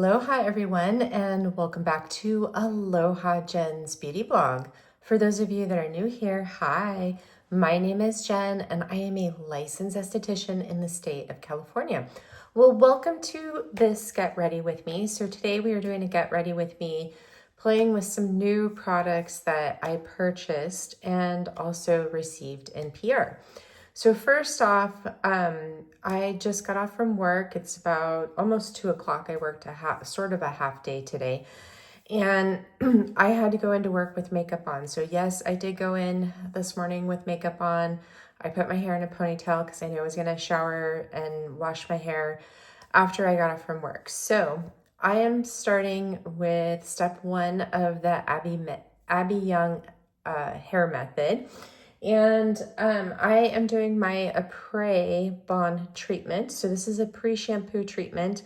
Aloha everyone, and welcome back to Aloha Jen's Beauty Blog. For those of you that are new here, hi, my name is Jen and I am a licensed esthetician in the state of California. Well, welcome to this Get Ready With Me. So today we are doing a Get Ready With Me, playing with some new products that I purchased and also received in PR. So first off, I just got off from work. It's about almost 2 o'clock. I worked sort of a half day today, and I had to go into work with makeup on. So yes, I did go in this morning with makeup on. I put my hair in a ponytail because I knew I was gonna shower and wash my hair after I got off from work. So I am starting with step one of the Abby Young hair method. And I am doing my Apres Bond treatment. So this is a pre-shampoo treatment.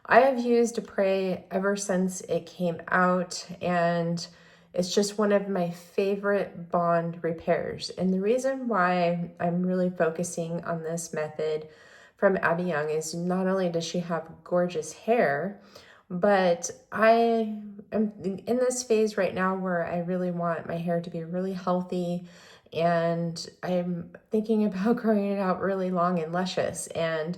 I have used Apres ever since it came out, and it's just one of my favorite bond repairs. And the reason why I'm really focusing on this method from Abby Young is not only does she have gorgeous hair, but I am in this phase right now where I really want my hair to be really healthy, and I'm thinking about growing it out really long and luscious. And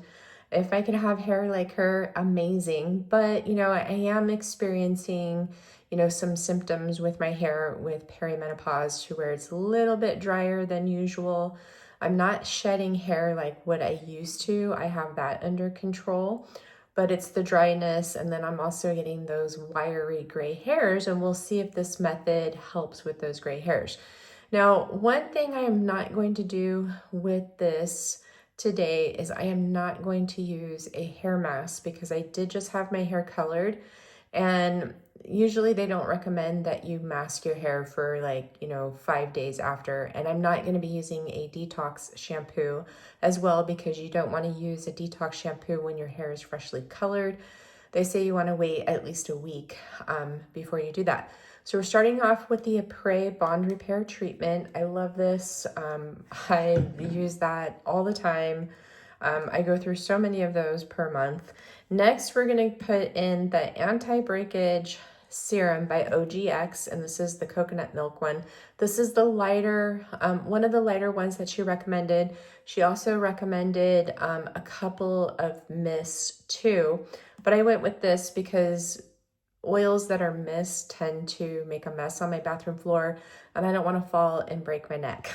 if I could have hair like her, amazing. But, I am experiencing, some symptoms with my hair with perimenopause to where it's a little bit drier than usual. I'm not shedding hair like what I used to. I have that under control, but it's the dryness. And then I'm also getting those wiry gray hairs, and we'll see if this method helps with those gray hairs. Now, one thing I am not going to do with this today is I am not going to use a hair mask because I did just have my hair colored, and usually they don't recommend that you mask your hair for 5 days after. And I'm not going to be using a detox shampoo as well because you don't want to use a detox shampoo when your hair is freshly colored. They say you want to wait at least a week before you do that. So we're starting off with the Apres Bond Repair Treatment. I love this. I use that all the time. I go through so many of those per month. Next, we're going to put in the Anti-Breakage Serum by OGX, and this is the coconut milk one. This is the lighter, one of the lighter ones that she recommended. She also recommended a couple of mists too, but I went with this because oils that are mist tend to make a mess on my bathroom floor, and I don't want to fall and break my neck.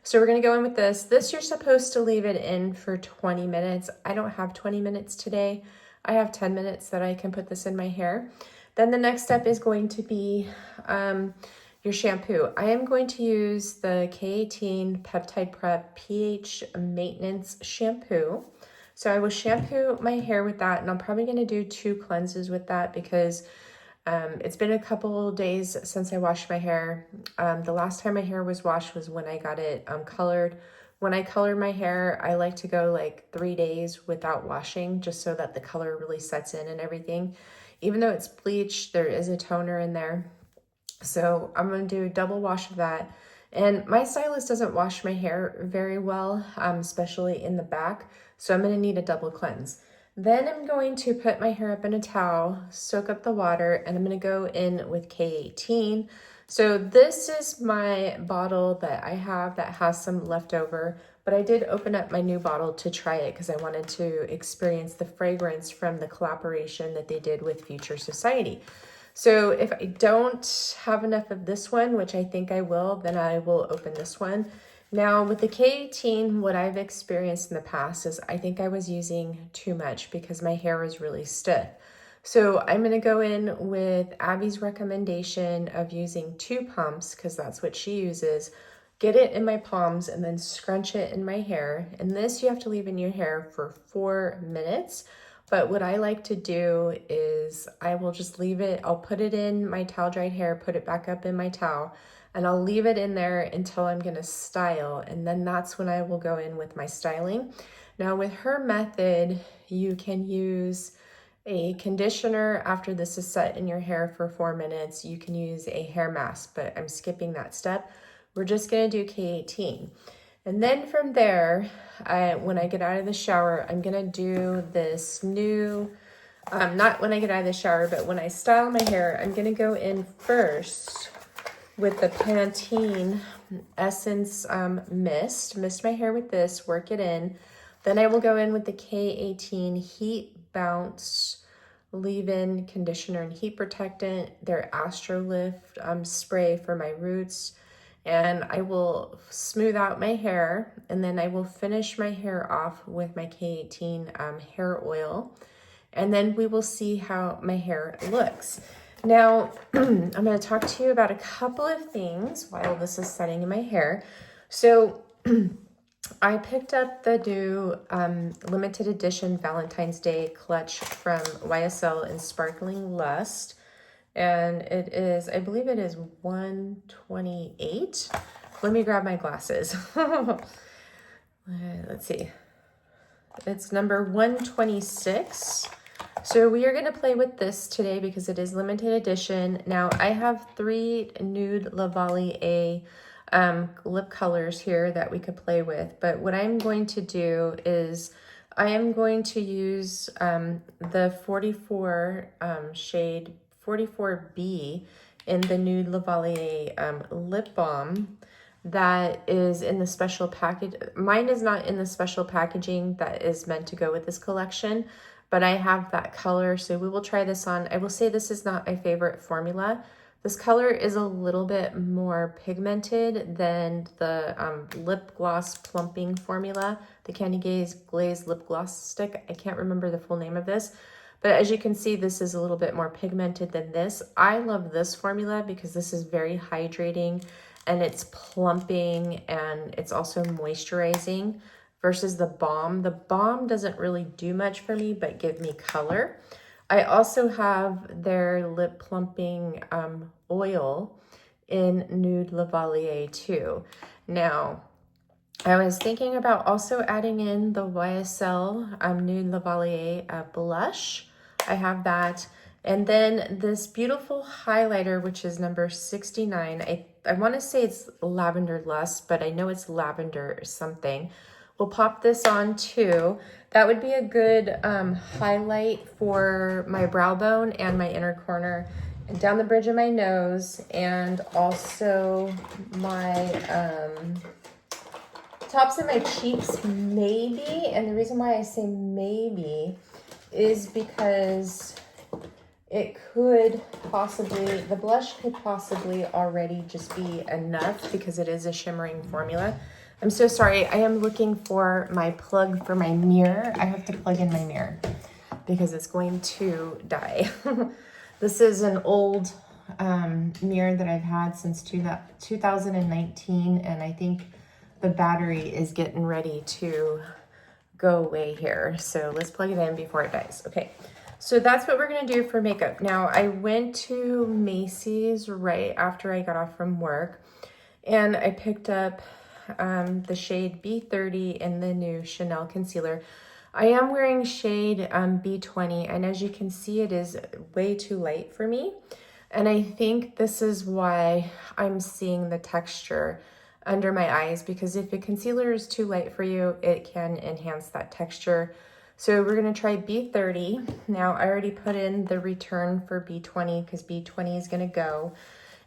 So we're going to go in with this. This you're supposed to leave it in for 20 minutes. I don't have 20 minutes today. I have 10 minutes that I can put this in my hair. Then the next step is going to be your shampoo. I am going to use the K18 Peptide Prep pH Maintenance Shampoo. So I will shampoo my hair with that, and I'm probably going to do 2 cleanses with that because it's been a couple days since I washed my hair. The last time my hair was washed was when I got it colored. When I color my hair, I like to go 3 days without washing just so that the color really sets in and everything. Even though it's bleached, there is a toner in there. So I'm going to do a double wash of that. And my stylist doesn't wash my hair very well, especially in the back. So I'm going to need a double cleanse. Then I'm going to put my hair up in a towel, soak up the water, and I'm going to go in with K18. So this is my bottle that I have that has some leftover, but I did open up my new bottle to try it because I wanted to experience the fragrance from the collaboration that they did with Future Society. So if I don't have enough of this one, which I think I will, then I will open this one. Now with the K18, what I've experienced in the past is I think I was using too much because my hair was really stiff. So I'm going to go in with Abby's recommendation of using 2 pumps because that's what she uses. Get it in my palms and then scrunch it in my hair. And this you have to leave in your hair for 4 minutes. But what I like to do is I will just leave it, I'll put it in my towel dried hair, put it back up in my towel, and I'll leave it in there until I'm gonna style, and then that's when I will go in with my styling. Now with her method, you can use a conditioner after this is set in your hair for 4 minutes. You can use a hair mask, but I'm skipping that step. We're just gonna do K18. And then from there, when I get out of the shower, I'm gonna do this new Not when I get out of the shower, but when I style my hair, I'm going to go in first with the Pantene Essence mist my hair with this, work it in. Then I will go in with the K18 Heat Bounce leave-in conditioner and heat protectant, their Astro Lift spray for my roots, and I will smooth out my hair, and then I will finish my hair off with my K18 hair oil, and then we will see how my hair looks. Now, I'm going to talk to you about a couple of things while this is setting in my hair. So I picked up the new limited edition Valentine's Day clutch from YSL in Sparkling Lust. And it is, I believe it is 128. Let me grab my glasses. Let's see. It's number 126. So we are going to play with this today because it is limited edition. Now I have 3 nude Lavalier lip colors here that we could play with. But what I'm going to do is I am going to use the 44 shade 44B in the nude Lavalier lip balm that is in the special package. Mine is not in the special packaging that is meant to go with this collection, but I have that color, so we will try this on. I will say this is not my favorite formula. This color is a little bit more pigmented than the lip gloss plumping formula, the Candy Glaze lip gloss stick. I can't remember the full name of this, but as you can see, this is a little bit more pigmented than this. I love this formula because this is very hydrating and it's plumping and it's also moisturizing versus the balm. The balm doesn't really do much for me, but give me color. I also have their lip plumping oil in Nude Lavalier too. Now, I was thinking about also adding in the YSL Nude Lavalier blush. I have that. And then this beautiful highlighter, which is number 69. I want to say it's Lavender Lust, but I know it's lavender or something. We'll pop this on too. That would be a good highlight for my brow bone and my inner corner and down the bridge of my nose, and also my tops of my cheeks maybe. And the reason why I say maybe is because it could possibly, the blush could possibly already just be enough because it is a shimmering formula. I'm so sorry. I am looking for my plug for my mirror. I have to plug in my mirror because it's going to die. This is an old mirror that I've had since 2019, and I think the battery is getting ready to go away here. So let's plug it in before it dies. Okay, so that's what we're gonna do for makeup. Now, I went to Macy's right after I got off from work, and I picked up the shade B30 in the new Chanel concealer. I am wearing shade B20, and as you can see, it is way too light for me. And I think this is why I'm seeing the texture under my eyes, because if a concealer is too light for you, it can enhance that texture. So we're gonna try B30. Now, I already put in the return for B20 because B20 is gonna go.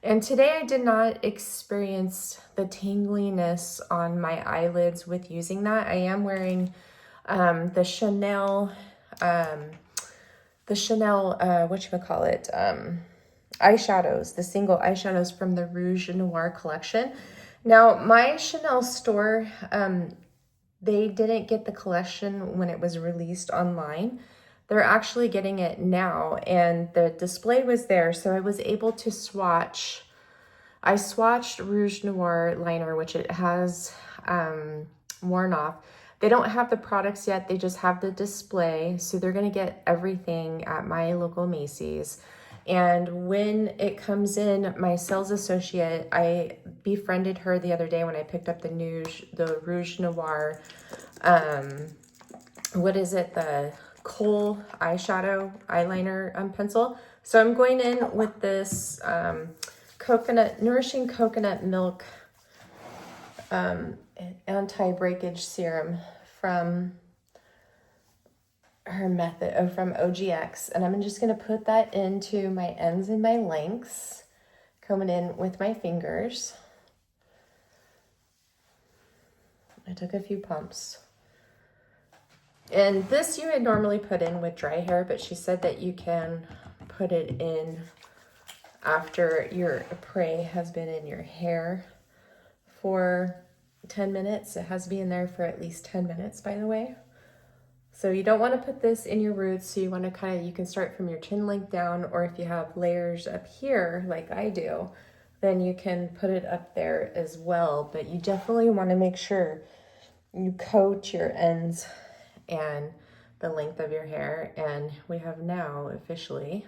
And today I did not experience the tingliness on my eyelids with using that. I am wearing the Chanel, whatchamacallit, eyeshadows, the single eyeshadows from the Rouge Noir collection. Now, my Chanel store, they didn't get the collection when it was released online. They're actually getting it now, and the display was there, so I was able to swatch. I swatched Rouge Noir liner, which it has worn off. They don't have the products yet, they just have the display, so they're gonna get everything at my local Macy's. And when it comes in, my sales associate, I befriended her the other day when I picked up the Rouge Noir, what is it, the Kohl eyeshadow eyeliner pencil. So I'm going in with this nourishing coconut milk anti-breakage serum from her method from OGX, and I'm just going to put that into my ends and my lengths, combing in with my fingers. I took a few pumps. And this you would normally put in with dry hair, but she said that you can put it in after your spray has been in your hair for 10 minutes. It has to be in there for at least 10 minutes, by the way. So you don't want to put this in your roots. So you want to you can start from your chin length down, or if you have layers up here, like I do, then you can put it up there as well. But you definitely want to make sure you coat your ends and the length of your hair. And we have now officially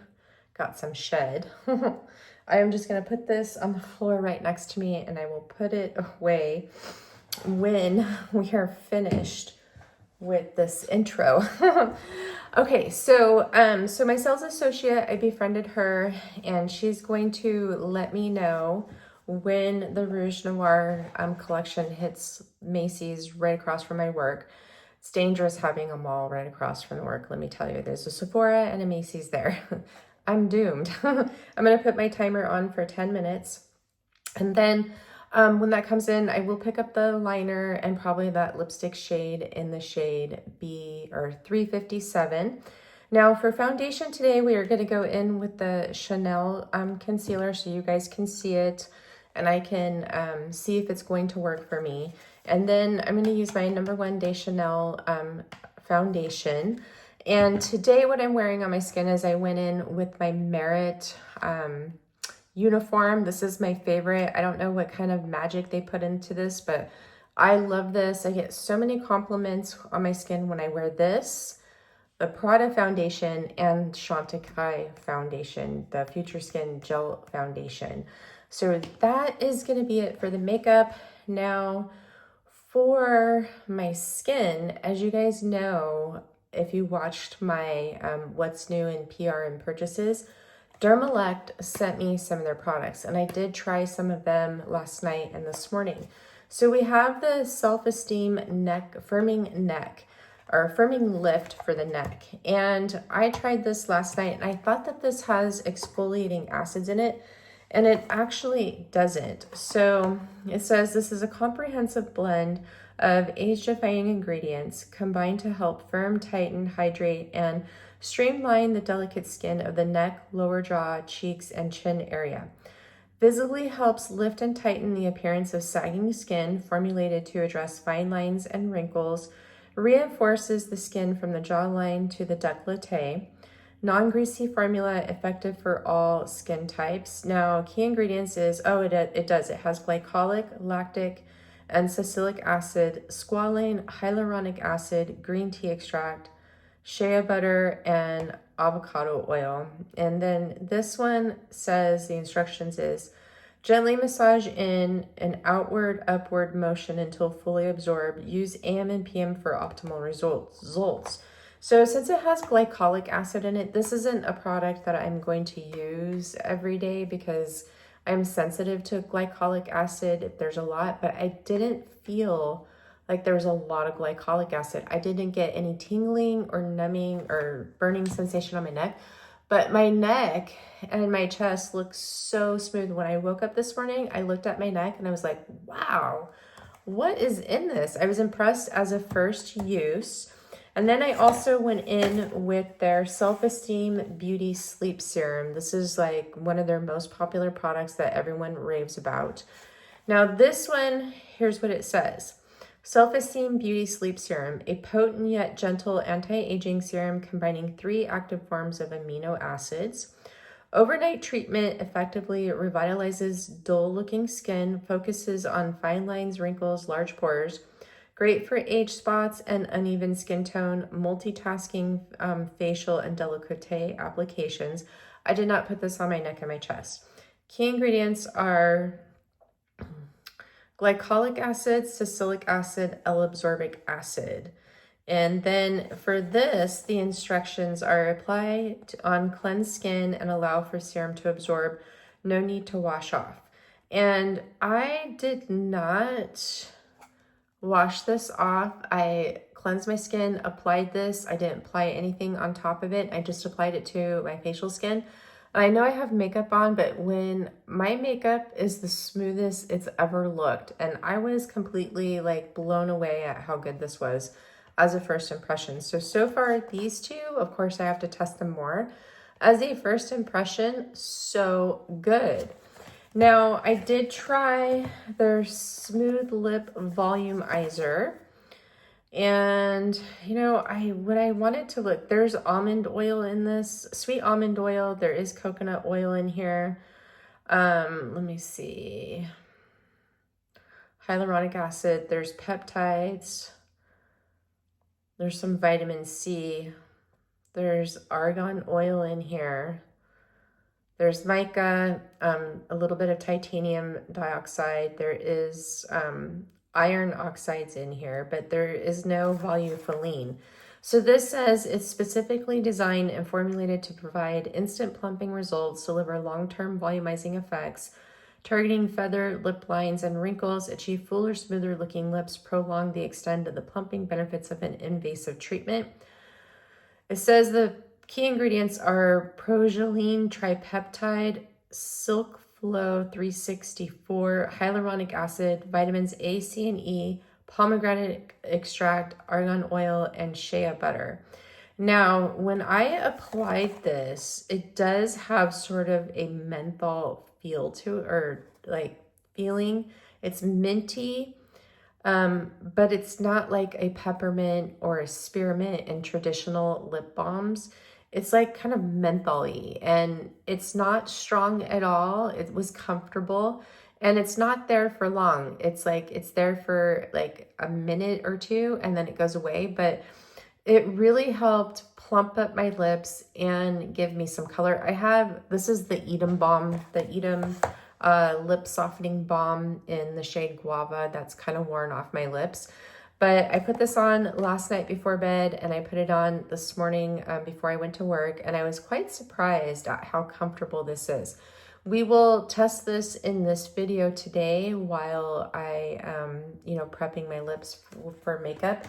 got some shed. I am just going to put this on the floor right next to me, and I will put it away when we are finished with this intro. Okay, so my sales associate, I befriended her, and she's going to let me know when the Rouge Noir collection hits Macy's right across from my work. It's dangerous having a mall right across from the work, let me tell you. There's a Sephora and a Macy's there. I'm doomed. I'm going to put my timer on for 10 minutes. And then when that comes in, I will pick up the liner and probably that lipstick shade in the shade B or 357. Now for foundation today, we are going to go in with the Chanel concealer so you guys can see it and I can see if it's going to work for me. And then I'm going to use my number 1 Day Chanel foundation. And today what I'm wearing on my skin is I went in with my Merit uniform. This is my favorite. I don't know what kind of magic they put into this, but I love this. I get so many compliments on my skin when I wear this, the Prada foundation, and Chantecaille foundation, the Future Skin Gel foundation. So that is going to be it for the makeup. Now for my skin, as you guys know, if you watched my What's New in PR and Purchases, Dermalect sent me some of their products, and I did try some of them last night and this morning. So we have the Self-Esteem Firming Lift for the neck. And I tried this last night, and I thought that this has exfoliating acids in it, and it actually doesn't. So it says this is a comprehensive blend of age-defying ingredients combined to help firm, tighten, hydrate, and streamline the delicate skin of the neck, lower jaw, cheeks, and chin area. Visibly helps lift and tighten the appearance of sagging skin, formulated to address fine lines and wrinkles, reinforces the skin from the jawline to the décolleté. Non-greasy formula, effective for all skin types. Now, key ingredients is, it has glycolic, lactic, and salicylic acid, squalane, hyaluronic acid, green tea extract, shea butter, and avocado oil. And then this one says the instructions is gently massage in an outward upward motion until fully absorbed. Use AM and PM for optimal results. So since it has glycolic acid in it, this isn't a product that I'm going to use every day because I'm sensitive to glycolic acid. There's a lot, but I didn't feel like there was a lot of glycolic acid. I didn't get any tingling or numbing or burning sensation on my neck, but my neck and my chest looked so smooth. When I woke up this morning, I looked at my neck and I was like, wow, what is in this? I was impressed as a first use. And then I also went in with their Self-Esteem Beauty Sleep Serum. This is like one of their most popular products that everyone raves about. Now this one, here's what it says. Self-Esteem Beauty Sleep Serum, a potent yet gentle anti-aging serum combining 3 active forms of amino acids. Overnight treatment effectively revitalizes dull-looking skin, focuses on fine lines, wrinkles, large pores. Great for age spots and uneven skin tone, multitasking facial and décolleté applications. I did not put this on my neck and my chest. Key ingredients are glycolic acid, salicylic acid, L-absorbic acid. And then for this, the instructions are apply on cleansed skin and allow for serum to absorb. No need to wash off. And I did not wash this off. I cleansed my skin, applied this. I didn't apply anything on top of it. I just applied it to my facial skin. And I know I have makeup on, but when my makeup is the smoothest it's ever looked, and I was completely like blown away at how good this was as a first impression. So far these two, of course I have to test them more. As a first impression, so good. Now, I did try their Smooth Lip Volumizer. And, you know, when I wanted to look, there's almond oil in this, sweet almond oil. There is coconut oil in here. Let me see. Hyaluronic acid. There's peptides. There's some vitamin C. There's argan oil in here. There's mica, a little bit of titanium dioxide. There is iron oxides in here, but there is no volufiline. So this says it's specifically designed and formulated to provide instant plumping results, deliver long-term volumizing effects, targeting feather, lip lines, and wrinkles, achieve fuller, smoother looking lips, prolong the extent of the plumping benefits of an invasive treatment. It says the key ingredients are progeline tripeptide, silk flow 364, hyaluronic acid, vitamins A, C, and E, pomegranate extract, argan oil, and shea butter. Now, when I applied this, it does have sort of a menthol feel to it, or like feeling. It's minty. But it's not like a peppermint or a spearmint in traditional lip balms. It's like kind of menthol-y, and it's not strong at all. It was comfortable, and it's not there for long. It's like, it's there for like a minute or two and then it goes away, but it really helped plump up my lips and give me some color. This is the Edam Balm, the Edam lip softening balm in the shade Guava. That's kind of worn off my lips. But I put this on last night before bed, and I put it on this morning before I went to work, and I was quite surprised at how comfortable this is. We will test this in this video today while I prepping my lips for makeup.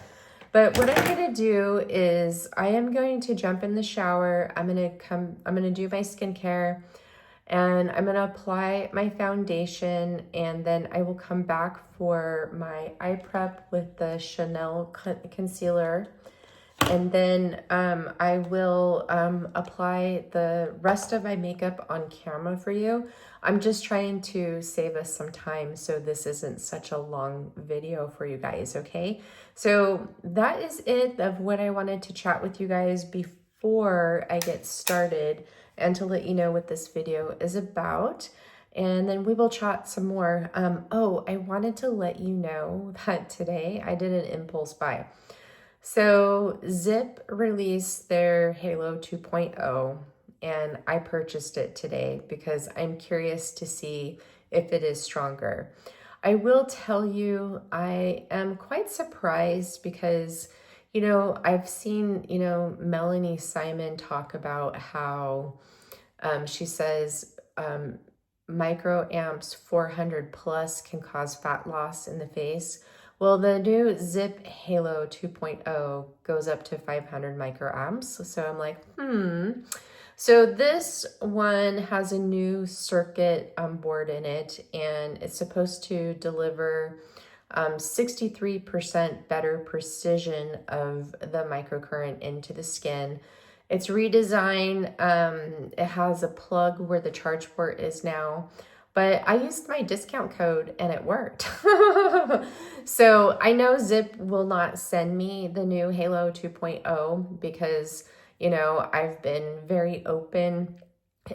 But what I'm gonna do is I am going to jump in the shower. I'm gonna do my skincare, and I'm gonna apply my foundation, and then I will come back for my eye prep with the Chanel concealer. And then I will apply the rest of my makeup on camera for you. I'm just trying to save us some time so this isn't such a long video for you guys, okay? So that is it of what I wanted to chat with you guys before I get started, and to let you know what this video is about. And then we will chat some more. Oh, I wanted to let you know that today I did an impulse buy. So Zip released their Halo 2.0, and I purchased it today because I'm curious to see if it is stronger. I will tell you, I am quite surprised because, I've seen, Melanie Simon talk about how she says microamps 400 plus can cause fat loss in the face. Well, the new Zip Halo 2.0 goes up to 500 microamps. So I'm like, So this one has a new circuit board in it, and it's supposed to deliver 63% better precision of the microcurrent into the skin. It's redesigned. It has a plug where the charge port is now. But I used my discount code and it worked. So I know Zip will not send me the new Halo 2.0 because, I've been very open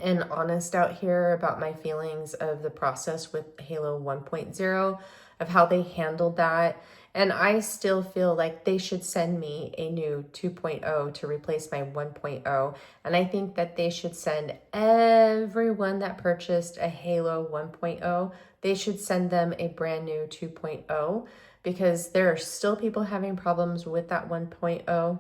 and honest out here about my feelings of the process with Halo 1.0, of how they handled that. And I still feel like they should send me a new 2.0 to replace my 1.0. And I think that they should send everyone that purchased a Halo 1.0, they should send them a brand new 2.0, because there are still people having problems with that 1.0.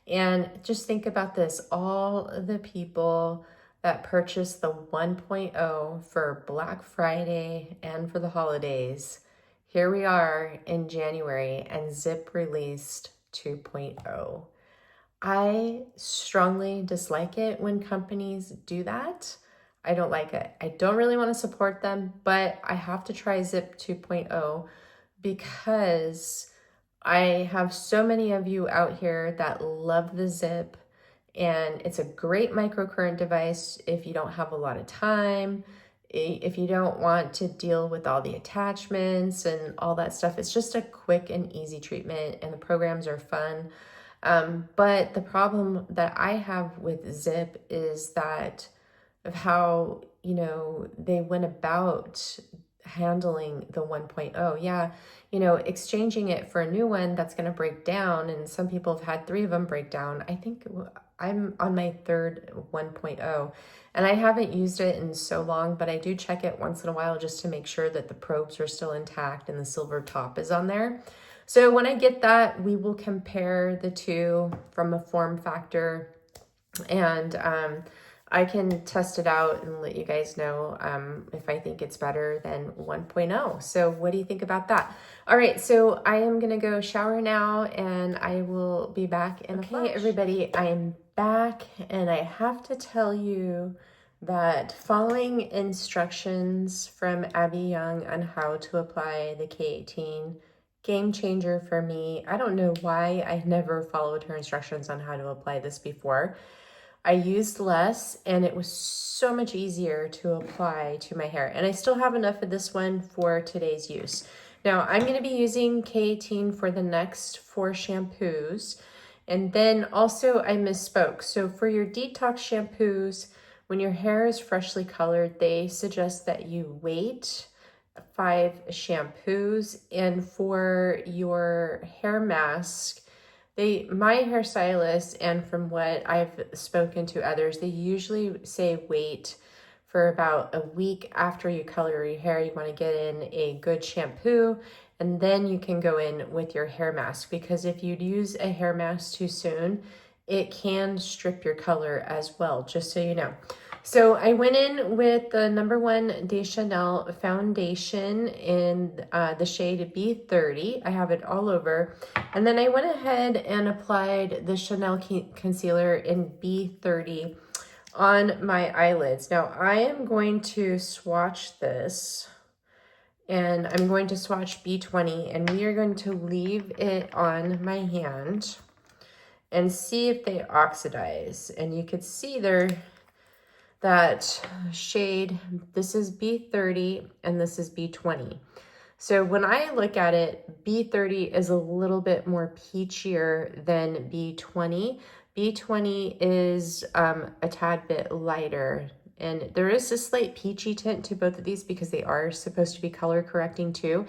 And just think about this, all the people that purchased the 1.0 for Black Friday and for the holidays, here we are in January, and Zip released 2.0. I strongly dislike it when companies do that. I don't like it. I don't really want to support them, but I have to try Zip 2.0 because I have so many of you out here that love the Zip, and it's a great microcurrent device if you don't have a lot of time, if you don't want to deal with all the attachments and all that stuff. It's just a quick and easy treatment, and the programs are fun. But the problem that I have with Zip is that of how, they went about handling the 1.0. Yeah, exchanging it for a new one that's going to break down, and some people have had 3 of them break down. I think I'm on my 3rd 1.0, and I haven't used it in so long, but I do check it once in a while just to make sure that the probes are still intact and the silver top is on there. So when I get that, we will compare the two from a form factor, and I can test it out and let you guys know if I think it's better than 1.0. So what do you think about that? All right, so I am gonna go shower now, and I will be back in a flash. Okay, everybody, I am back, and I have to tell you that following instructions from Abby Young on how to apply the K18, game changer for me. I don't know why I never followed her instructions on how to apply this before. I used less, and it was so much easier to apply to my hair. And I still have enough of this one for today's use. Now, I'm going to be using K18 for the next 4 shampoos. And then also I misspoke. So for your detox shampoos, when your hair is freshly colored, they suggest that you wait 5 shampoos. And for your hair mask, my hairstylist, and from what I've spoken to others, they usually say wait for about a week after you color your hair. You want to get in a good shampoo, and then you can go in with your hair mask, because if you use a hair mask too soon, it can strip your color as well, just so you know. So I went in with the #1 de Chanel foundation in the shade B30. I have it all over. And then I went ahead and applied the Chanel concealer in B30 on my eyelids. Now I am going to swatch this, and I'm going to swatch B20, and we are going to leave it on my hand and see if they oxidize. And you could see that shade. This is B30 and this is B20. So when I look at it, B30 is a little bit more peachier than B20. B20 is a tad bit lighter, and there is a slight peachy tint to both of these because they are supposed to be color correcting too,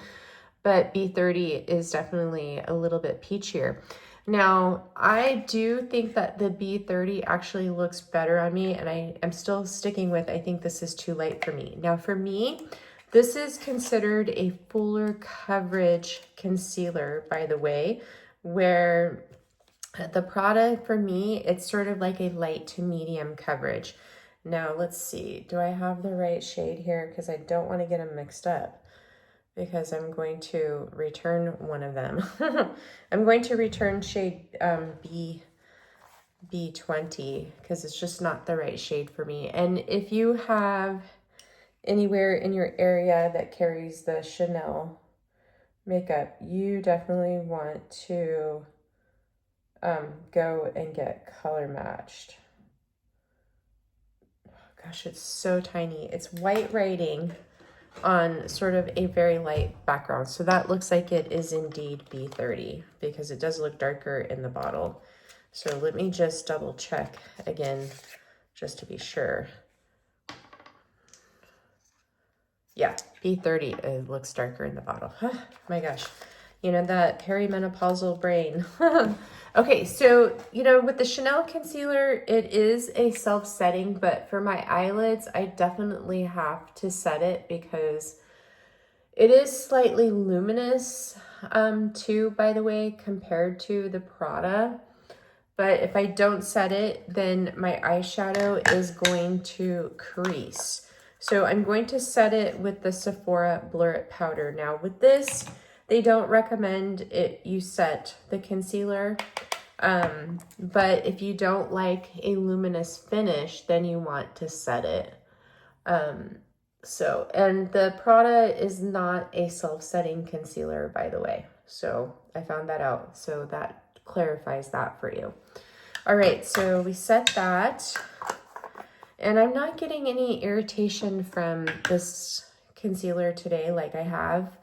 but B30 is definitely a little bit peachier. Now, I do think that the B30 actually looks better on me, and I am still sticking with, I think this is too light for me. Now, for me, this is considered a fuller coverage concealer, by the way, where the product for me, it's sort of like a light to medium coverage. Now, let's see. Do I have the right shade here? Because I don't want to get them mixed up, because I'm going to return one of them. I'm going to return shade B20 because it's just not the right shade for me. And if you have anywhere in your area that carries the Chanel makeup, you definitely want to go and get color matched. Gosh, it's so tiny. It's white writing on sort of a very light background. So that looks like it is indeed B30 because it does look darker in the bottle. So let me just double check again just to be sure. Yeah, B30, it looks darker in the bottle. My gosh, that perimenopausal brain. Okay, so, with the Chanel concealer, it is a self-setting, but for my eyelids, I definitely have to set it because it is slightly luminous, too, by the way, compared to the Prada. But if I don't set it, then my eyeshadow is going to crease. So I'm going to set it with the Sephora Blur It powder. Now with this, They don't recommend it you set the concealer. But if you don't like a luminous finish, then you want to set it. And the Prada is not a self-setting concealer, by the way. So I found that out. So that clarifies that for you. All right, so we set that. And I'm not getting any irritation from this concealer today like I have.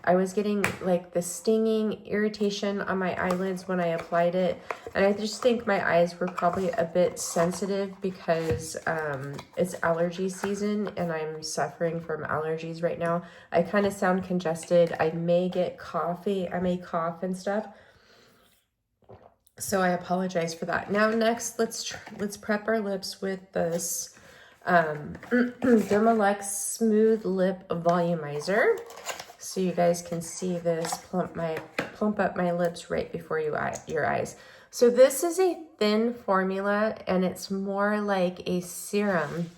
I was getting like the stinging irritation on my eyelids when I applied it. And I just think my eyes were probably a bit sensitive because it's allergy season and I'm suffering from allergies right now. I kind of sound congested. I may get coffee. I may cough and stuff. So I apologize for that. Now next, let's prep our lips with this Dermalex Smooth Lip Volumizer. So you guys can see this plump up my lips right before your eyes. So this is a thin formula and it's more like a serum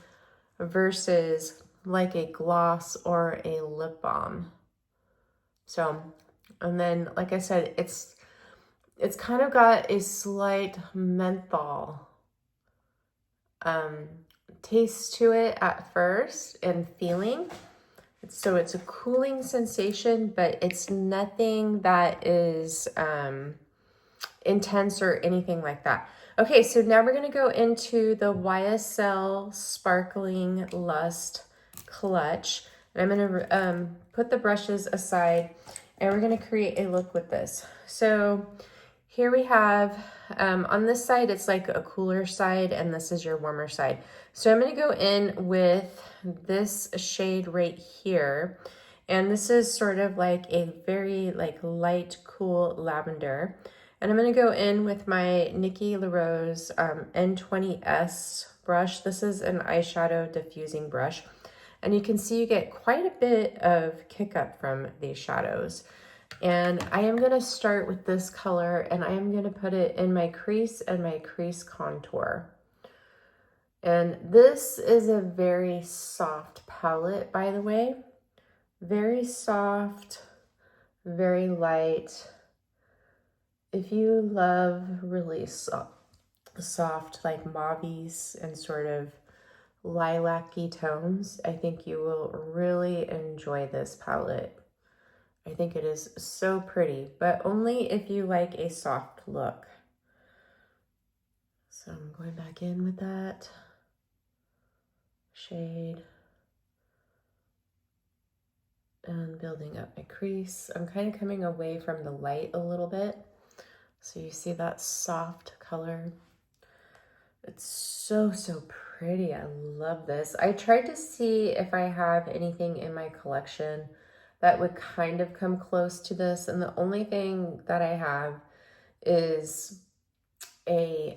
versus like a gloss or a lip balm. So, and then like I said, it's kind of got a slight menthol taste to it at first and feeling. So it's a cooling sensation, but it's nothing that is intense or anything like that. Okay, so now we're going to go into the YSL Sparkling Lust Clutch. And I'm going to put the brushes aside and we're going to create a look with this. So here we have, on this side, it's like a cooler side, and this is your warmer side. So I'm going to go in with this shade right here. And this is sort of like a very like light, cool lavender. And I'm going to go in with my Nikki LaRose N20S brush. This is an eyeshadow diffusing brush. And you can see you get quite a bit of kick up from these shadows. And I am going to start with this color and I am going to put it in my crease and my crease contour. And this is a very soft palette, by the way. Very soft, very light. If you love really soft like mauves and sort of lilac-y tones, I think you will really enjoy this palette. I think it is so pretty, but only if you like a soft look. So I'm going back in with that shade and building up my crease. I'm kind of coming away from the light a little bit. So you see that soft color. It's so, so pretty. I love this. I tried to see if I have anything in my collection that would kind of come close to this. And the only thing that I have is a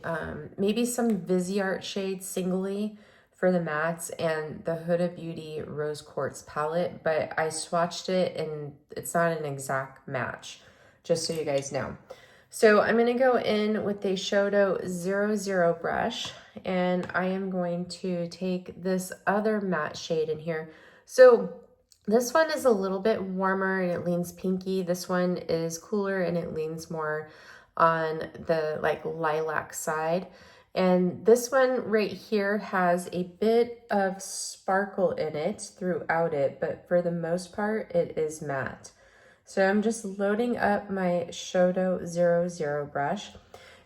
maybe some Viseart shades singly for the mattes and the Huda Beauty Rose Quartz palette, but I swatched it and it's not an exact match, just so you guys know. So I'm going to go in with the Shodo 00 brush and I am going to take this other matte shade in here. So this one is a little bit warmer and it leans pinky. This one is cooler and it leans more on the like lilac side. And this one right here has a bit of sparkle in it throughout it, but for the most part, it is matte. So I'm just loading up my Shodo 00 brush.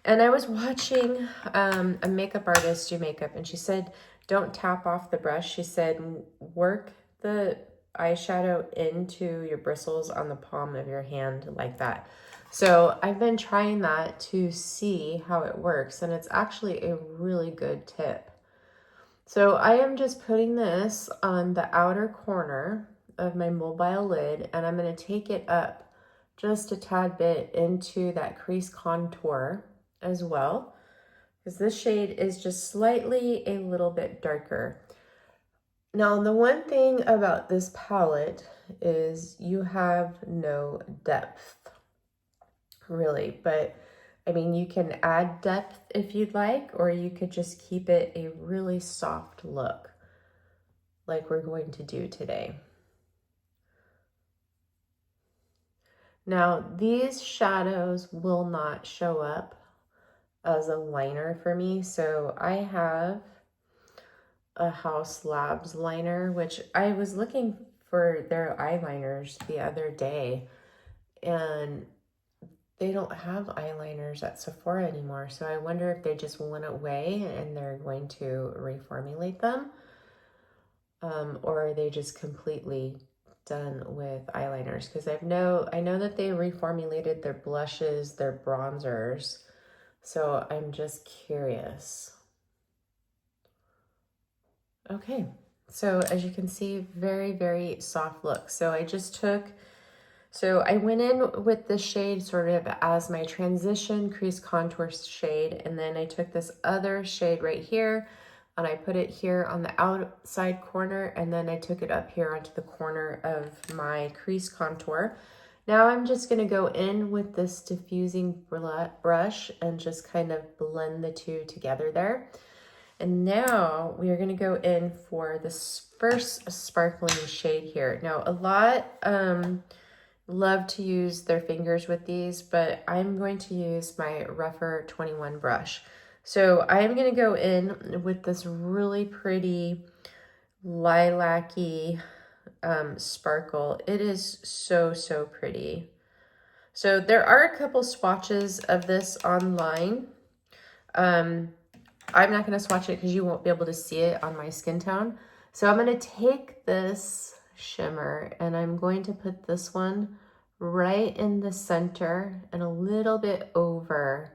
And I was watching a makeup artist do makeup and she said, don't tap off the brush. She said, work the eyeshadow into your bristles on the palm of your hand like that. So I've been trying that to see how it works and it's actually a really good tip. So I am just putting this on the outer corner of my mobile lid and I'm going to take it up just a tad bit into that crease contour as well, because this shade is just slightly a little bit darker. Now, the one thing about this palette is you have no depth, really, but I mean, you can add depth if you'd like, or you could just keep it a really soft look like we're going to do today. Now, these shadows will not show up as a liner for me. So I have a House Labs liner, which I was looking for their eyeliners the other day, and they don't have eyeliners at Sephora anymore. So I wonder if they just went away and they're going to reformulate them, or are they just completely done with eyeliners? Because I know that they reformulated their blushes, their bronzers. So I'm just curious. Okay, so as you can see, very, very soft look. So I went in with this shade sort of as my transition crease contour shade, and then I took this other shade right here and I put it here on the outside corner, and then I took it up here onto the corner of my crease contour. Now I'm just gonna go in with this diffusing brush and just kind of blend the two together there. And now we are going to go in for this first sparkling shade here. Now, a lot love to use their fingers with these, but I'm going to use my rougher 21 brush. So I'm going to go in with this really pretty lilac-y sparkle. It is so, so pretty. So there are a couple swatches of this online. I'm not going to swatch it because you won't be able to see it on my skin tone. So I'm going to take this shimmer and I'm going to put this one right in the center and a little bit over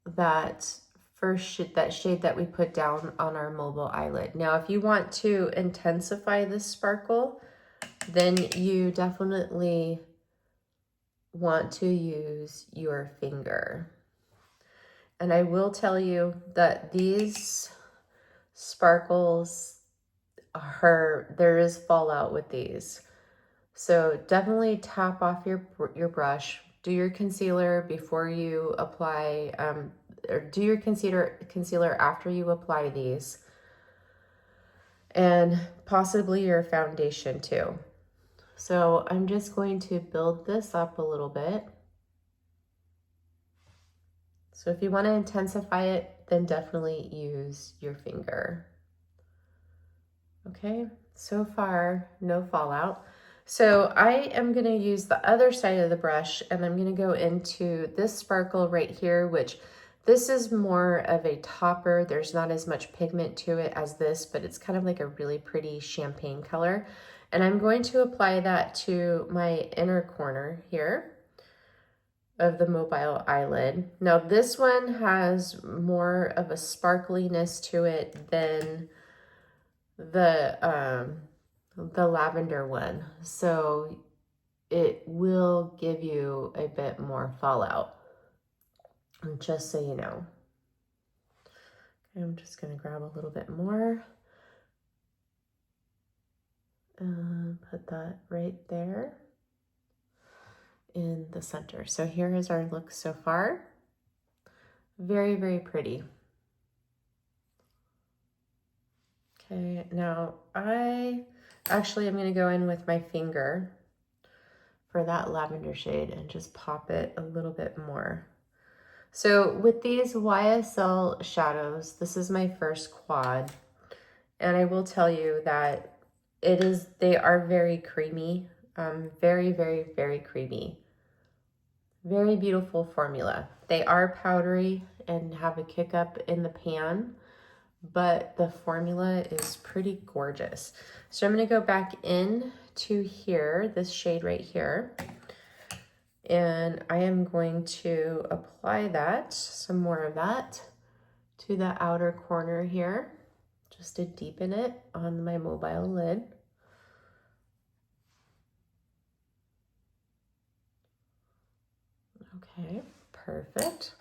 that that shade that we put down on our mobile eyelid. Now, if you want to intensify this sparkle, then you definitely want to use your finger. And I will tell you that these sparkles there is fallout with these. So definitely tap off your brush. Do your concealer before you apply, or do your concealer after you apply these. And possibly your foundation too. So I'm just going to build this up a little bit. So if you want to intensify it, then definitely use your finger. Okay, so far, no fallout. So I am gonna use the other side of the brush and I'm gonna go into this sparkle right here, which this is more of a topper. There's not as much pigment to it as this, but it's kind of like a really pretty champagne color. And I'm going to apply that to my inner corner here of the mobile eyelid. Now this one has more of a sparkliness to it than the lavender one. So it will give you a bit more fallout, just so you know. Okay, I'm just gonna grab a little bit more. Put that right there in the center. So here is our look so far. Very, very pretty. Okay, now I'm gonna go in with my finger for that lavender shade and just pop it a little bit more. So with these YSL shadows, this is my first quad, and I will tell you that they are very creamy, very, very, very creamy. Very beautiful formula. They are powdery and have a kick up in the pan, but the formula is pretty gorgeous. So I'm gonna go back in to here, this shade right here, and I am going to apply some more of that to the outer corner here, just to deepen it on my mobile lid. Okay, perfect.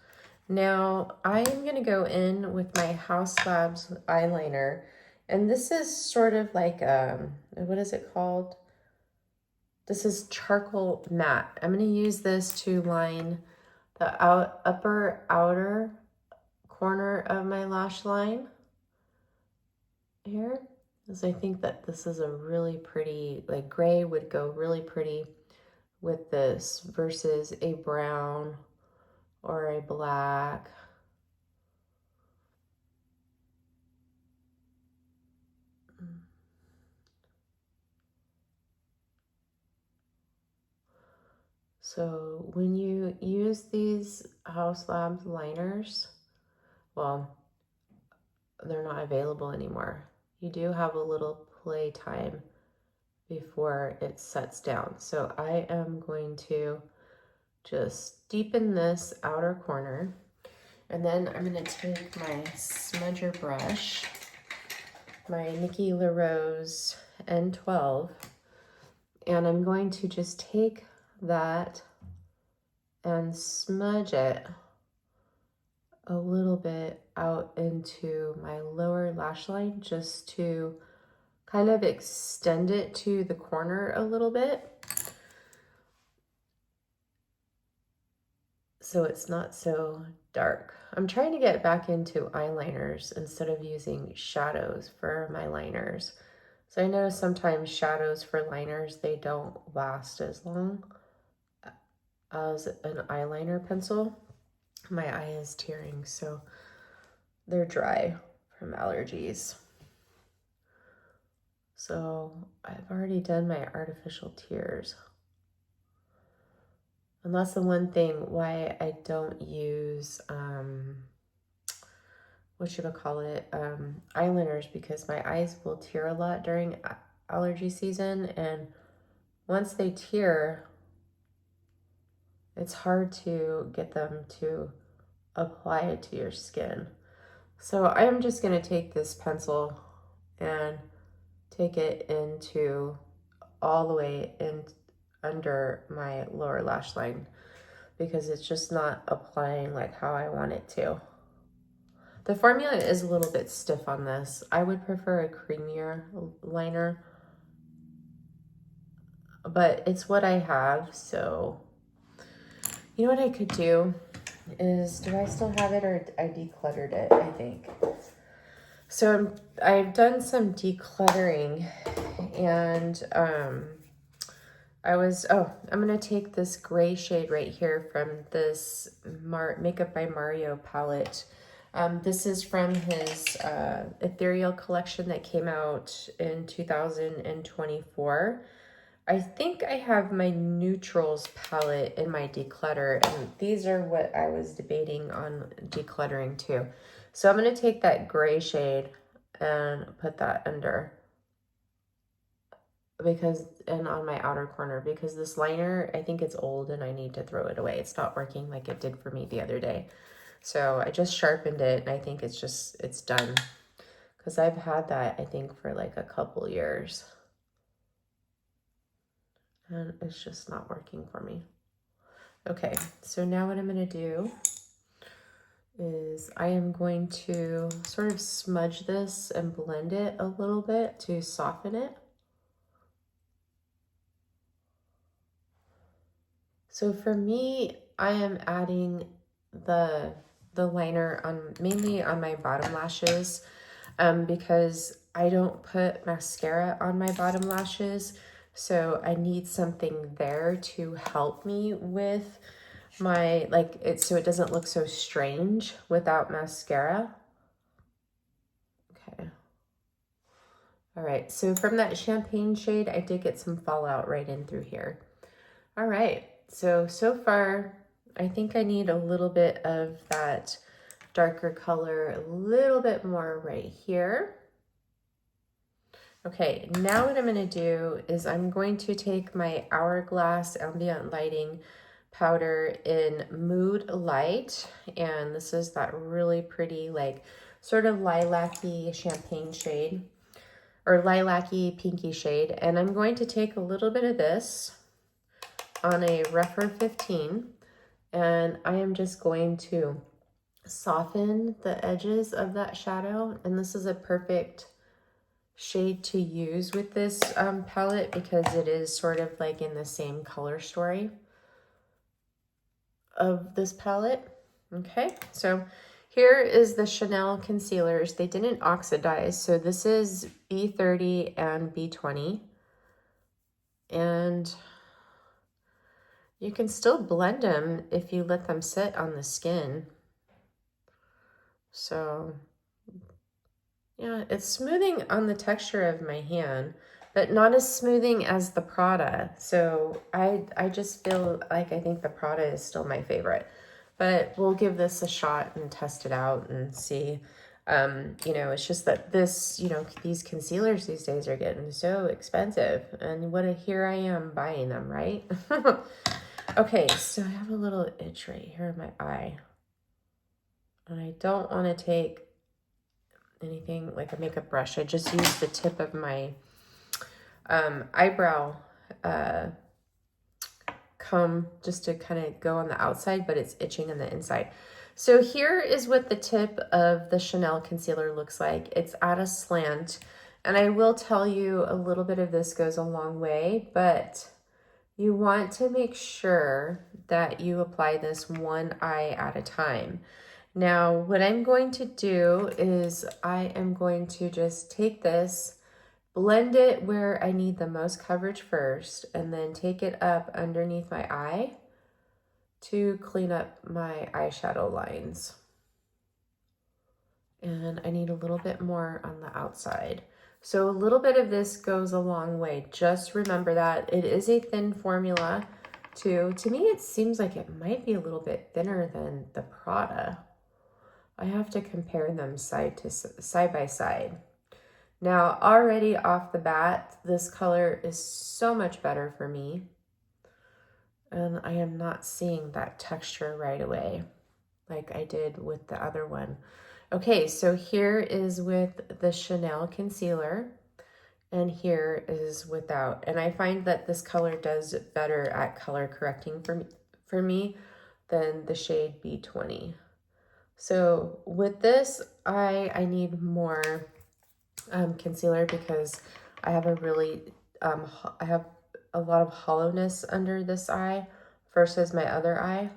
Now I'm gonna go in with my House Labs eyeliner, and this is sort of like, what is it called? This is charcoal matte. I'm gonna use this to line the upper outer corner of my lash line here, because I think that this is a really pretty, like gray would go really pretty with this versus a brown or a black. So when you use these House Labs liners, well, they're not available anymore. You do have a little play time before it sets down. So I am going to just deepen this outer corner, and then I'm going to take my smudger brush, my Nikki LaRose N12, and I'm going to just take that and smudge it a little bit out into my lower lash line, just to kind of extend it to the corner a little bit so it's not so dark. I'm trying to get back into eyeliners instead of using shadows for my liners. So I know sometimes shadows for liners, they don't last as long as an eyeliner pencil. My eye is tearing, so they're dry from allergies. So I've already done my artificial tears. And that's the one thing why I don't use, eyeliners, because my eyes will tear a lot during allergy season. And once they tear, it's hard to get them to apply it to your skin. So I'm just going to take this pencil and take it into all the way in under my lower lash line, because it's just not applying like how I want it to. The formula is a little bit stiff on this. I would prefer a creamier liner, but it's what I have. So you know what I could do is, do I still have it, or I decluttered it, I think. So I've done some decluttering, and I'm going to take this gray shade right here from this Makeup by Mario palette. This is from his ethereal collection that came out in 2024. I think I have my neutrals palette in my declutter, and these are what I was debating on decluttering too. So I'm going to take that gray shade and put that under, and on my outer corner, because this liner, I think it's old and I need to throw it away. It's not working like it did for me the other day. So I just sharpened it, and I think it's done, because I've had that, I think, for like a couple years. And it's just not working for me. Okay, so now what I'm going to do is I am going to sort of smudge this and blend it a little bit to soften it. So for me, I am adding the liner mainly on my bottom lashes, because I don't put mascara on my bottom lashes. So I need something there to help me with my, so it doesn't look so strange without mascara. Okay. All right, so from that champagne shade, I did get some fallout right in through here. All right, so far, I think I need a little bit of that darker color, a little bit more right here. Okay, now what I'm going to do is I'm going to take my Hourglass Ambient Lighting powder in Mood Light, and this is that really pretty, like, sort of lilac-y champagne shade, or lilac-y pinky shade, and I'm going to take a little bit of this on a rougher 15, and I am just going to soften the edges of that shadow, and this is a perfect shade to use with this palette, because it is sort of like in the same color story of this palette. Okay, so here is the Chanel concealers. They didn't oxidize, so this is B30 and B20, and You can still blend them if you let them sit on the skin. So yeah, it's smoothing on the texture of my hand, but not as smoothing as the Prada. So I just feel like I think the Prada is still my favorite. But we'll give this a shot and test it out and see. You know, it's just that this, you know, these concealers these days are getting so expensive. And here I am buying them, right? Okay, so I have a little itch right here in my eye. And I don't want to take anything like a makeup brush. I just use the tip of my eyebrow comb just to kind of go on the outside, but it's itching on the inside. So here is what the tip of the Chanel concealer looks like. It's at a slant, and I will tell you a little bit of this goes a long way, but you want to make sure that you apply this one eye at a time. Now, what I'm going to do is I am going to just take this, blend it where I need the most coverage first, and then take it up underneath my eye to clean up my eyeshadow lines. And I need a little bit more on the outside. So a little bit of this goes a long way. Just remember that. It is a thin formula too. To me, it seems like it might be a little bit thinner than the Prada. I have to compare them side by side. Now, already off the bat, this color is so much better for me. And I am not seeing that texture right away like I did with the other one. Okay, so here is with the Chanel concealer, and here is without. And I find that this color does better at color correcting for me than the shade B20. So with this, I need more concealer because I have a really, I have a lot of hollowness under this eye versus my other eye.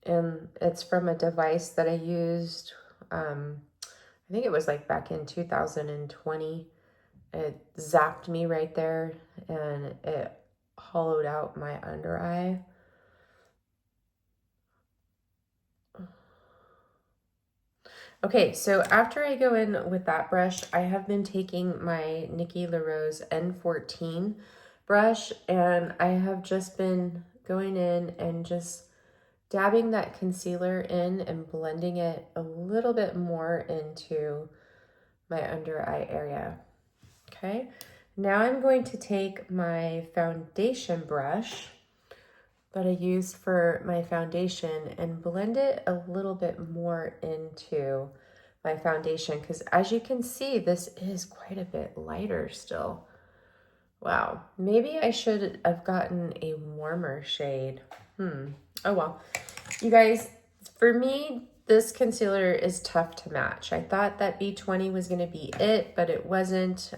And it's from a device that I used, I think it was like back in 2020. It zapped me right there and it hollowed out my under eye. Okay, so after I go in with that brush, I have been taking my Nikki LaRose N14 brush, and I have just been going in and just dabbing that concealer in and blending it a little bit more into my under eye area. Okay, now I'm going to take my foundation brush that I used for my foundation and blend it a little bit more into my foundation, because as you can see, this is quite a bit lighter still. Wow, maybe I should have gotten a warmer shade. Oh well. You guys, for me, this concealer is tough to match. I thought that B20 was going to be it, but it wasn't.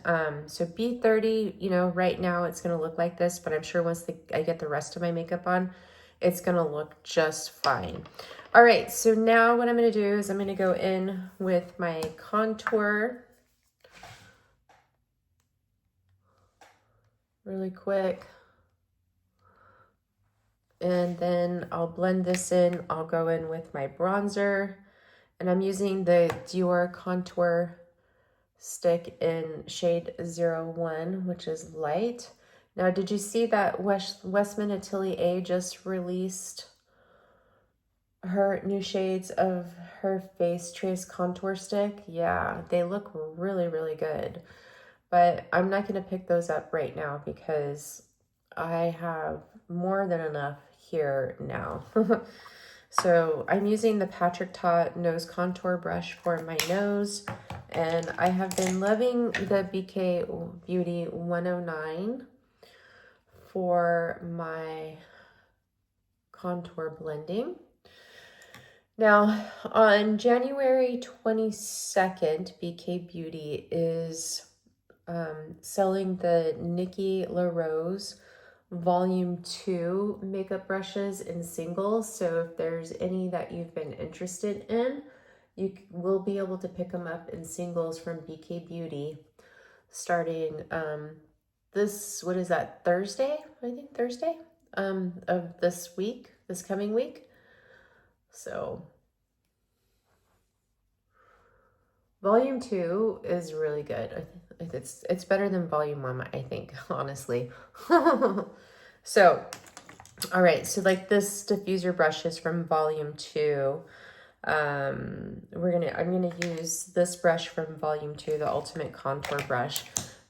So B30, you know, right now it's going to look like this, but I'm sure once I get the rest of my makeup on, it's going to look just fine. All right, so now what I'm going to do is I'm going to go in with my contour really quick. And then I'll blend this in. I'll go in with my bronzer. And I'm using the Dior Contour Stick in shade 01, which is light. Now, did you see that Westman Atelier just released her new shades of her Face Trace Contour Stick? Yeah, they look really, really good. But I'm not going to pick those up right now because I have more than enough here now. So I'm using the Patrick Ta nose contour brush for my nose, and I have been loving the BK Beauty 109 for my contour blending. Now, on January 22nd, BK Beauty is selling the Nikki LaRose Volume 2 makeup brushes in singles. So if there's any that you've been interested in, you will be able to pick them up in singles from BK Beauty starting this, what is that, Thursday? I think Thursday. of this week, this coming week. So volume 2 is really good. It's better than volume 1, I think, honestly. So, all right, so like this diffuser brush is from volume 2. I'm gonna use this brush from volume 2, the Ultimate Contour Brush.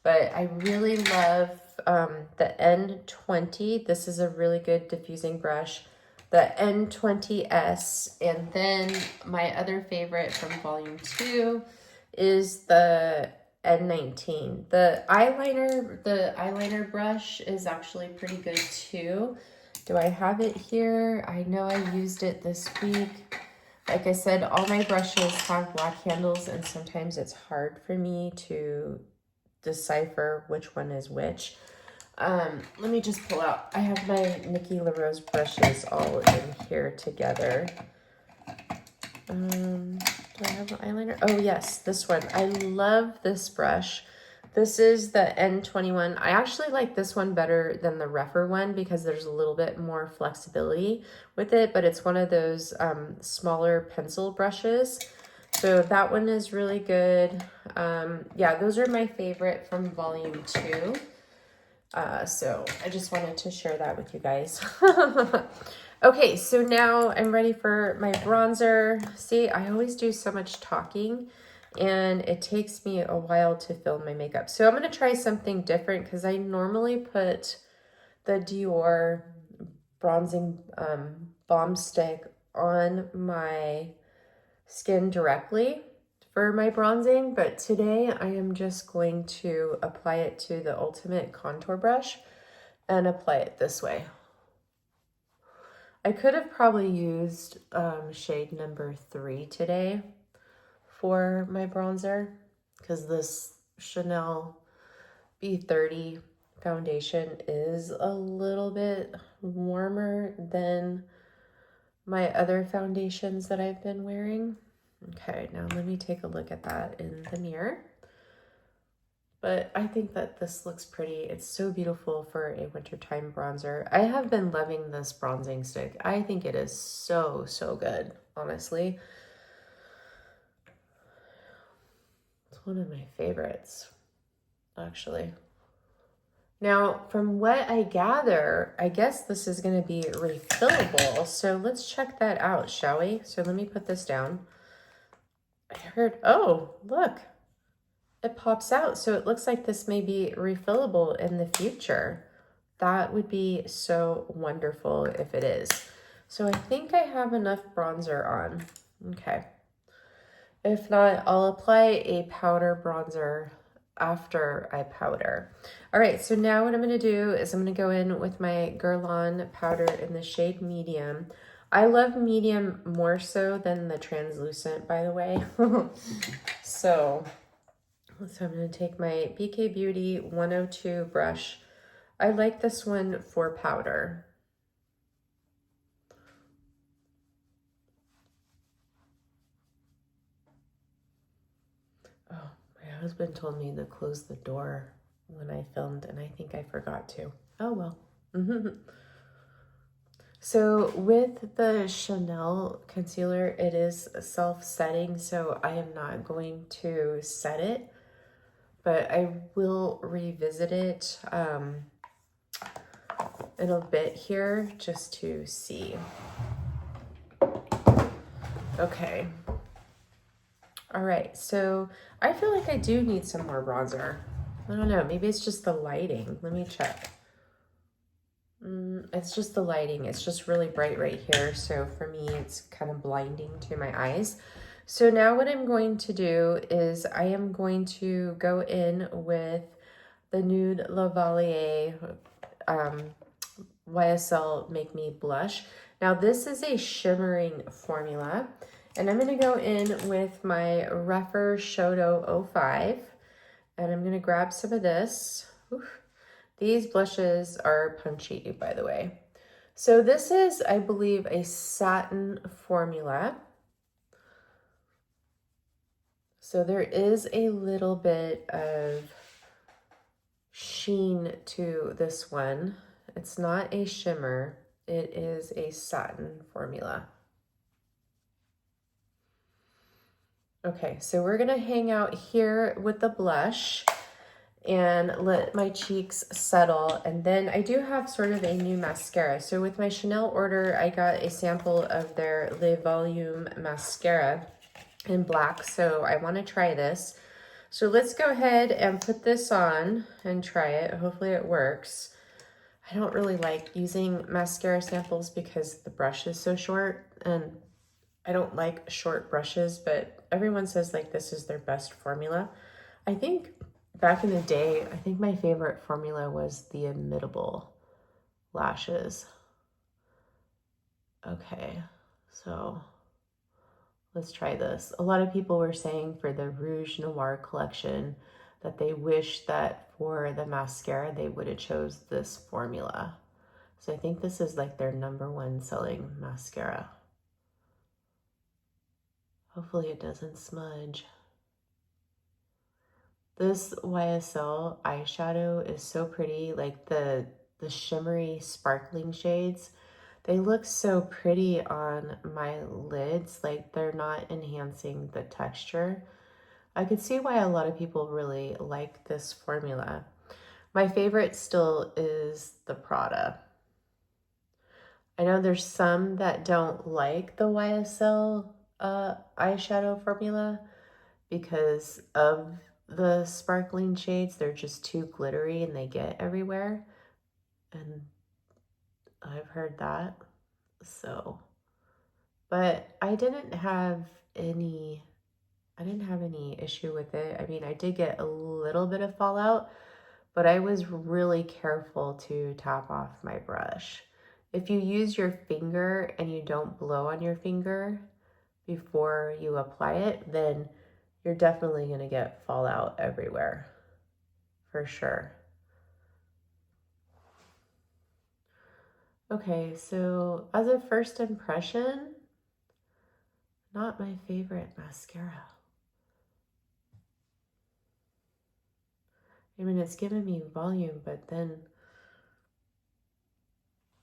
But I really love the N20. This is a really good diffusing brush. The N20S, and then my other favorite from volume 2 is the N19. The eyeliner brush is actually pretty good too. Do I have it here? I know I used it this week. Like I said, all my brushes have black handles, and sometimes it's hard for me to decipher which one is which. Let me just pull out. I have my Nikki LaRose brushes all in here together. Do I have an eyeliner? Oh yes, this one. I love this brush. This is the N21. I actually like this one better than the rougher one because there's a little bit more flexibility with it, but it's one of those smaller pencil brushes. So that one is really good. Yeah, those are my favorite from volume 2. So I just wanted to share that with you guys. Okay, so now I'm ready for my bronzer. See, I always do so much talking and it takes me a while to film my makeup. So I'm going to try something different because I normally put the Dior bronzing balm stick on my skin directly for my bronzing, but today I am just going to apply it to the Ultimate Contour Brush and apply it this way. I could have probably used shade number 3 today for my bronzer because this Chanel B30 foundation is a little bit warmer than my other foundations that I've been wearing. Okay, now let me take a look at that in the mirror. But I think that this looks pretty. It's so beautiful for a wintertime bronzer. I have been loving this bronzing stick. I think it is so, so good, honestly. It's one of my favorites, actually. Now, from what I gather, I guess this is going to be refillable. So let's check that out, shall we? So let me put this down. I heard, oh, look. It pops out, so it looks like this may be refillable in the future. That would be so wonderful if it is. So I think I have enough bronzer on. Okay. If not, I'll apply a powder bronzer after I powder. All right, so now what I'm going to do is I'm going to go in with my Guerlain powder in the shade medium. I love medium more so than the translucent, by the way. So I'm going to take my BK Beauty 102 brush. I like this one for powder. Oh, my husband told me to close the door when I filmed, and I think I forgot to. Oh, well. So with the Chanel concealer, it is self-setting, so I am not going to set it, but I will revisit it in a bit here just to see. Okay. All right, so I feel like I do need some more bronzer. I don't know, maybe it's just the lighting. Let me check. It's just the lighting. It's just really bright right here. So for me, it's kind of blinding to my eyes. So now what I'm going to do is I am going to go in with the Nude Lavalier YSL Make Me Blush. Now this is a shimmering formula. And I'm going to go in with my Rephr Shoto 05. And I'm going to grab some of this. Oof. These blushes are punchy, by the way. So this is, I believe, a satin formula. So there is a little bit of sheen to this one. It's not a shimmer. It is a satin formula. Okay, so we're gonna hang out here with the blush and let my cheeks settle. And then I do have sort of a new mascara. So with my Chanel order, I got a sample of their Le Volume mascara in black. So I wanna try this. So let's go ahead and put this on and try it. Hopefully it works. I don't really like using mascara samples because the brush is so short, and I don't like short brushes, but everyone says like this is their best formula. I think back in the day, I think my favorite formula was the Imitable lashes. Okay, so let's try this. A lot of people were saying for the Rouge Noir collection that they wish that for the mascara, they would have chose this formula. So I think this is like their #1 selling mascara. Hopefully it doesn't smudge. This YSL eyeshadow is so pretty, like the shimmery sparkling shades. They look so pretty on my lids, like they're not enhancing the texture. I could see why a lot of people really like this formula. My favorite still is the Prada. I know there's some that don't like the YSL eyeshadow formula because of the sparkling shades. They're just too glittery and they get everywhere. And I've heard that. So, but I didn't have any issue with it. I mean, I did get a little bit of fallout, but I was really careful to tap off my brush. If you use your finger and you don't blow on your finger before you apply it, then you're definitely going to get fallout everywhere, for sure. Okay, so as a first impression, not my favorite mascara. I mean, it's giving me volume, but then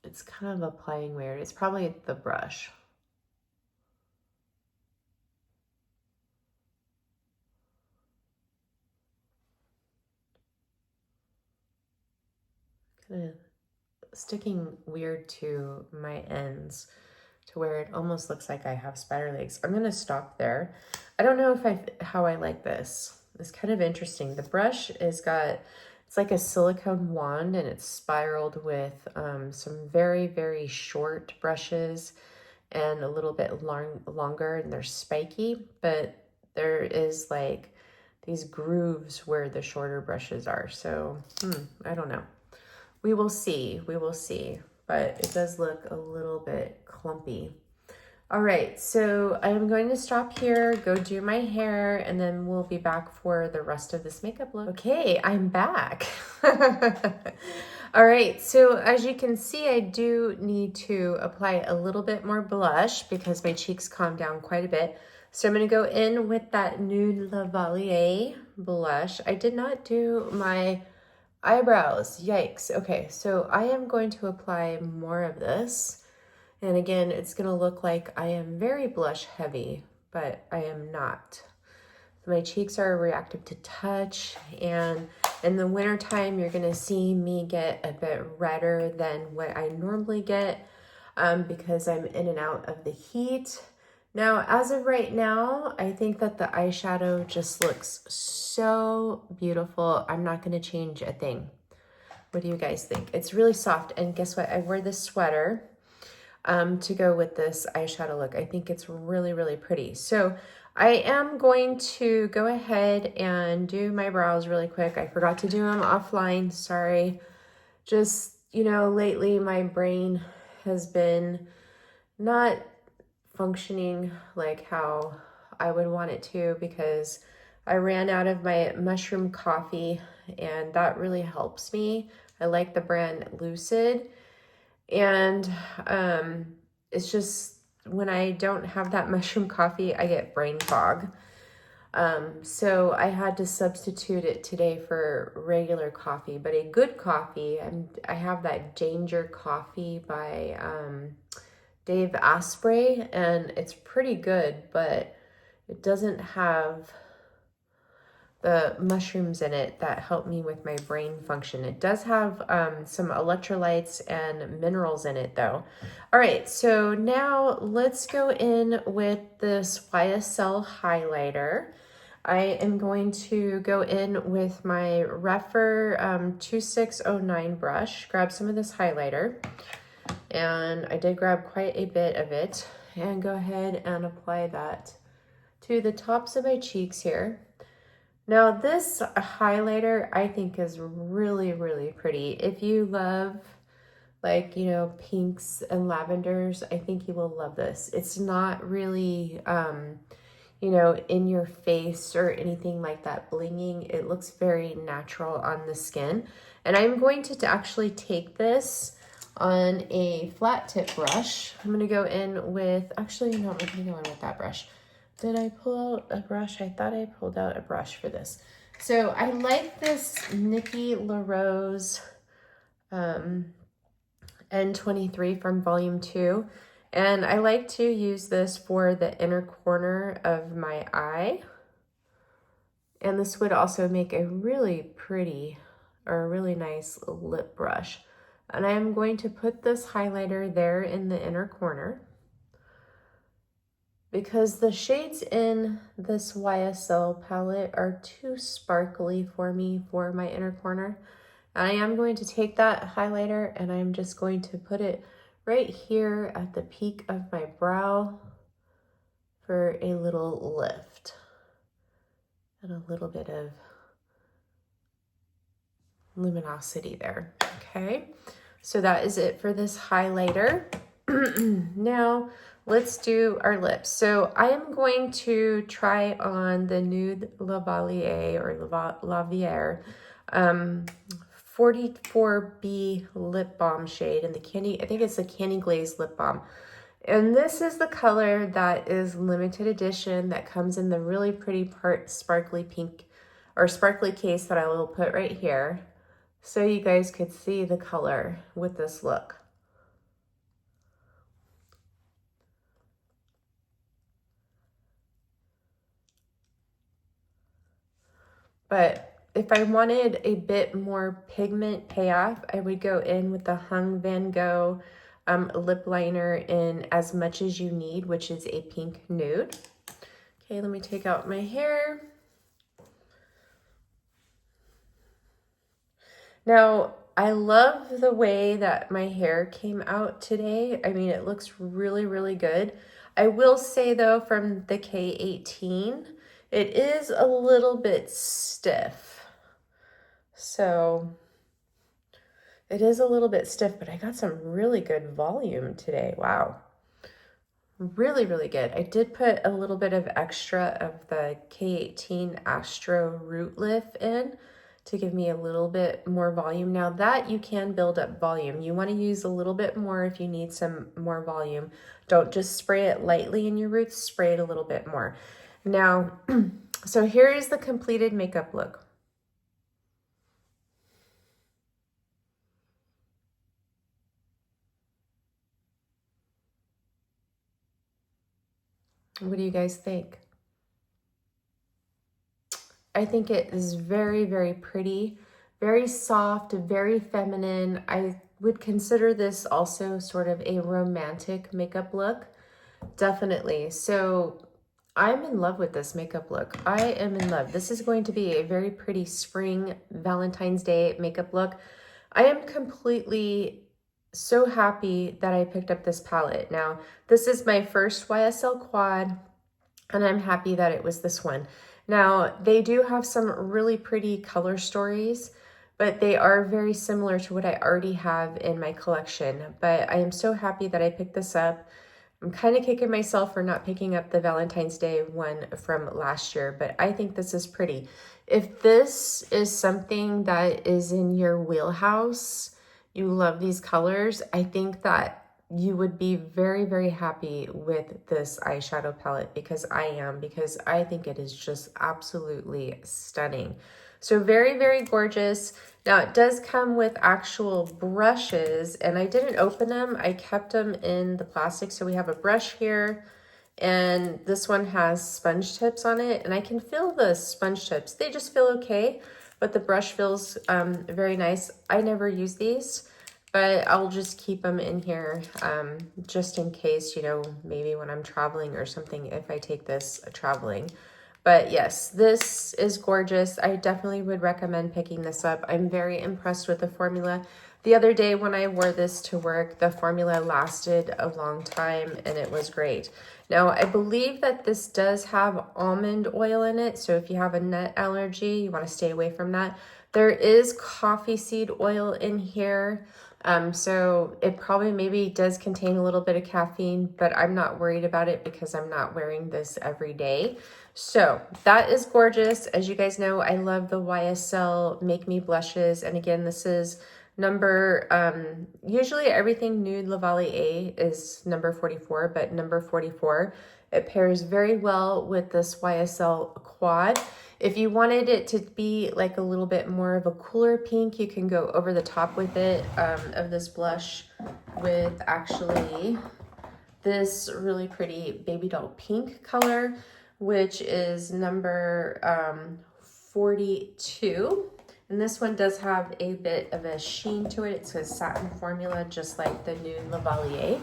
it's kind of applying weird. It's probably the brush. Kind of sticking weird to my ends to where it almost looks like I have spider legs. I'm gonna stop there. I don't know how I like this. It's kind of interesting. The brush it's like a silicone wand, and it's spiraled with some very, very short brushes and a little bit longer, and they're spiky, but there is like these grooves where the shorter brushes are. So, I don't know. We will see, but it does look a little bit clumpy. All right, so I am going to stop here, go do my hair, and then we'll be back for the rest of this makeup look. Okay, I'm back. All right, so as you can see, I do need to apply a little bit more blush because my cheeks calmed down quite a bit. So I'm gonna go in with that Nude Lavalier blush. I did not do my eyebrows, yikes. Okay, so I am going to apply more of this. And again, it's gonna look like I am very blush heavy, but I am not. My cheeks are reactive to touch, and in the wintertime, you're gonna see me get a bit redder than what I normally get because I'm in and out of the heat. Now, as of right now, I think that the eyeshadow just looks so beautiful. I'm not gonna change a thing. What do you guys think? It's really soft, and guess what? I wear this sweater to go with this eyeshadow look. I think it's really, really pretty. So I am going to go ahead and do my brows really quick. I forgot to do them offline, sorry. Just, you know, lately my brain has been not functioning like how I would want it to because I ran out of my mushroom coffee, and that really helps me. I like the brand Lucid. And it's just when I don't have that mushroom coffee, I get brain fog. So I had to substitute it today for regular coffee, but a good coffee. I have that Danger coffee by Dave Asprey, and it's pretty good, but it doesn't have the mushrooms in it that help me with my brain function. It does have some electrolytes and minerals in it though. All right, so now let's go in with this YSL highlighter. I am going to go in with my Refer 2609 brush, grab some of this highlighter, and I did grab quite a bit of it, and go ahead and apply that to the tops of my cheeks here. Now this highlighter I think is really, really pretty. If you love like, you know, pinks and lavenders, I think you will love this. It's not really, you know, in your face or anything like that blinging. It looks very natural on the skin. And I'm going to actually take this on a flat tip brush. I'm going to go in with, actually, no, I'm going to go in with that brush. Did I pull out a brush? I thought I pulled out a brush for this. So I like this Nikki LaRose N23 from volume 2. And I like to use this for the inner corner of my eye. And this would also make a really pretty or a really nice lip brush. And I am going to put this highlighter there in the inner corner, because the shades in this YSL palette are too sparkly for me for my inner corner. And I am going to take that highlighter and I'm just going to put it right here at the peak of my brow for a little lift and a little bit of luminosity there. Okay, so that is it for this highlighter. Now let's do our lips. So I am going to try on the Nude Lavalier or Lavier 44B lip balm shade in the candy, I think it's the Candy Glaze lip balm. And this is the color that is limited edition, that comes in the really pretty sparkly pink or sparkly case that I will put right here, so you guys could see the color with this look. But if I wanted a bit more pigment payoff, I would go in with the Hung Van Gogh lip liner in As Much As You Need, which is a pink nude. Okay, let me take out my hair. Now, I love the way that my hair came out today. I mean, it looks really, really good. I will say though, from the K18, it is a little bit stiff. So it is a little bit stiff, but I got some really good volume today. Wow. Really, really good. I did put a little bit of extra of the K18 Astro Root Lift in to give me a little bit more volume. Now that you can build up volume. You want to use a little bit more if you need some more volume. Don't just spray it lightly in your roots, spray it a little bit more. Now, so here is the completed makeup look. What do you guys think? I think it is very, very pretty, very soft, very feminine. I would consider this also sort of a romantic makeup look. Definitely. So I'm in love with this makeup look. I am in love. This is going to be a very pretty spring Valentine's Day makeup look. I am completely so happy that I picked up this palette. Now, this is my first YSL quad, and I'm happy that it was this one. Now, they do have some really pretty color stories, but they are very similar to what I already have in my collection. But I am so happy that I picked this up. I'm kind of kicking myself for not picking up the Valentine's Day one from last year, but I think this is pretty. If this is something that is in your wheelhouse, you love these colors, I think that you would be very, very happy with this eyeshadow palette, because I think it is just absolutely stunning. So very, very gorgeous. Now it does come with actual brushes, and I didn't open them. I kept them in the plastic. So we have a brush here, and this one has sponge tips on it, and I can feel the sponge tips. They just feel okay, but the brush feels very nice. I never use these, but I'll just keep them in here just in case, you know, maybe when I'm traveling or something, if I take this traveling. But yes, this is gorgeous. I definitely would recommend picking this up. I'm very impressed with the formula. The other day when I wore this to work, the formula lasted a long time and it was great. Now, I believe that this does have almond oil in it. So if you have a nut allergy, you want to stay away from that. There is coffee seed oil in here. So it probably maybe does contain a little bit of caffeine, but I'm not worried about it because I'm not wearing this every day. So that is gorgeous. As you guys know, I love the YSL Make Me Blushes. And again, this is number, usually everything Nude Lavalier is number 44, but number 44, it pairs very well with this YSL Quad. If you wanted it to be like a little bit more of a cooler pink, you can go over the top with it, of this blush with actually this really pretty baby doll pink color, which is number 42. And this one does have a bit of a sheen to it. It says satin formula, just like the Nude Lavalier.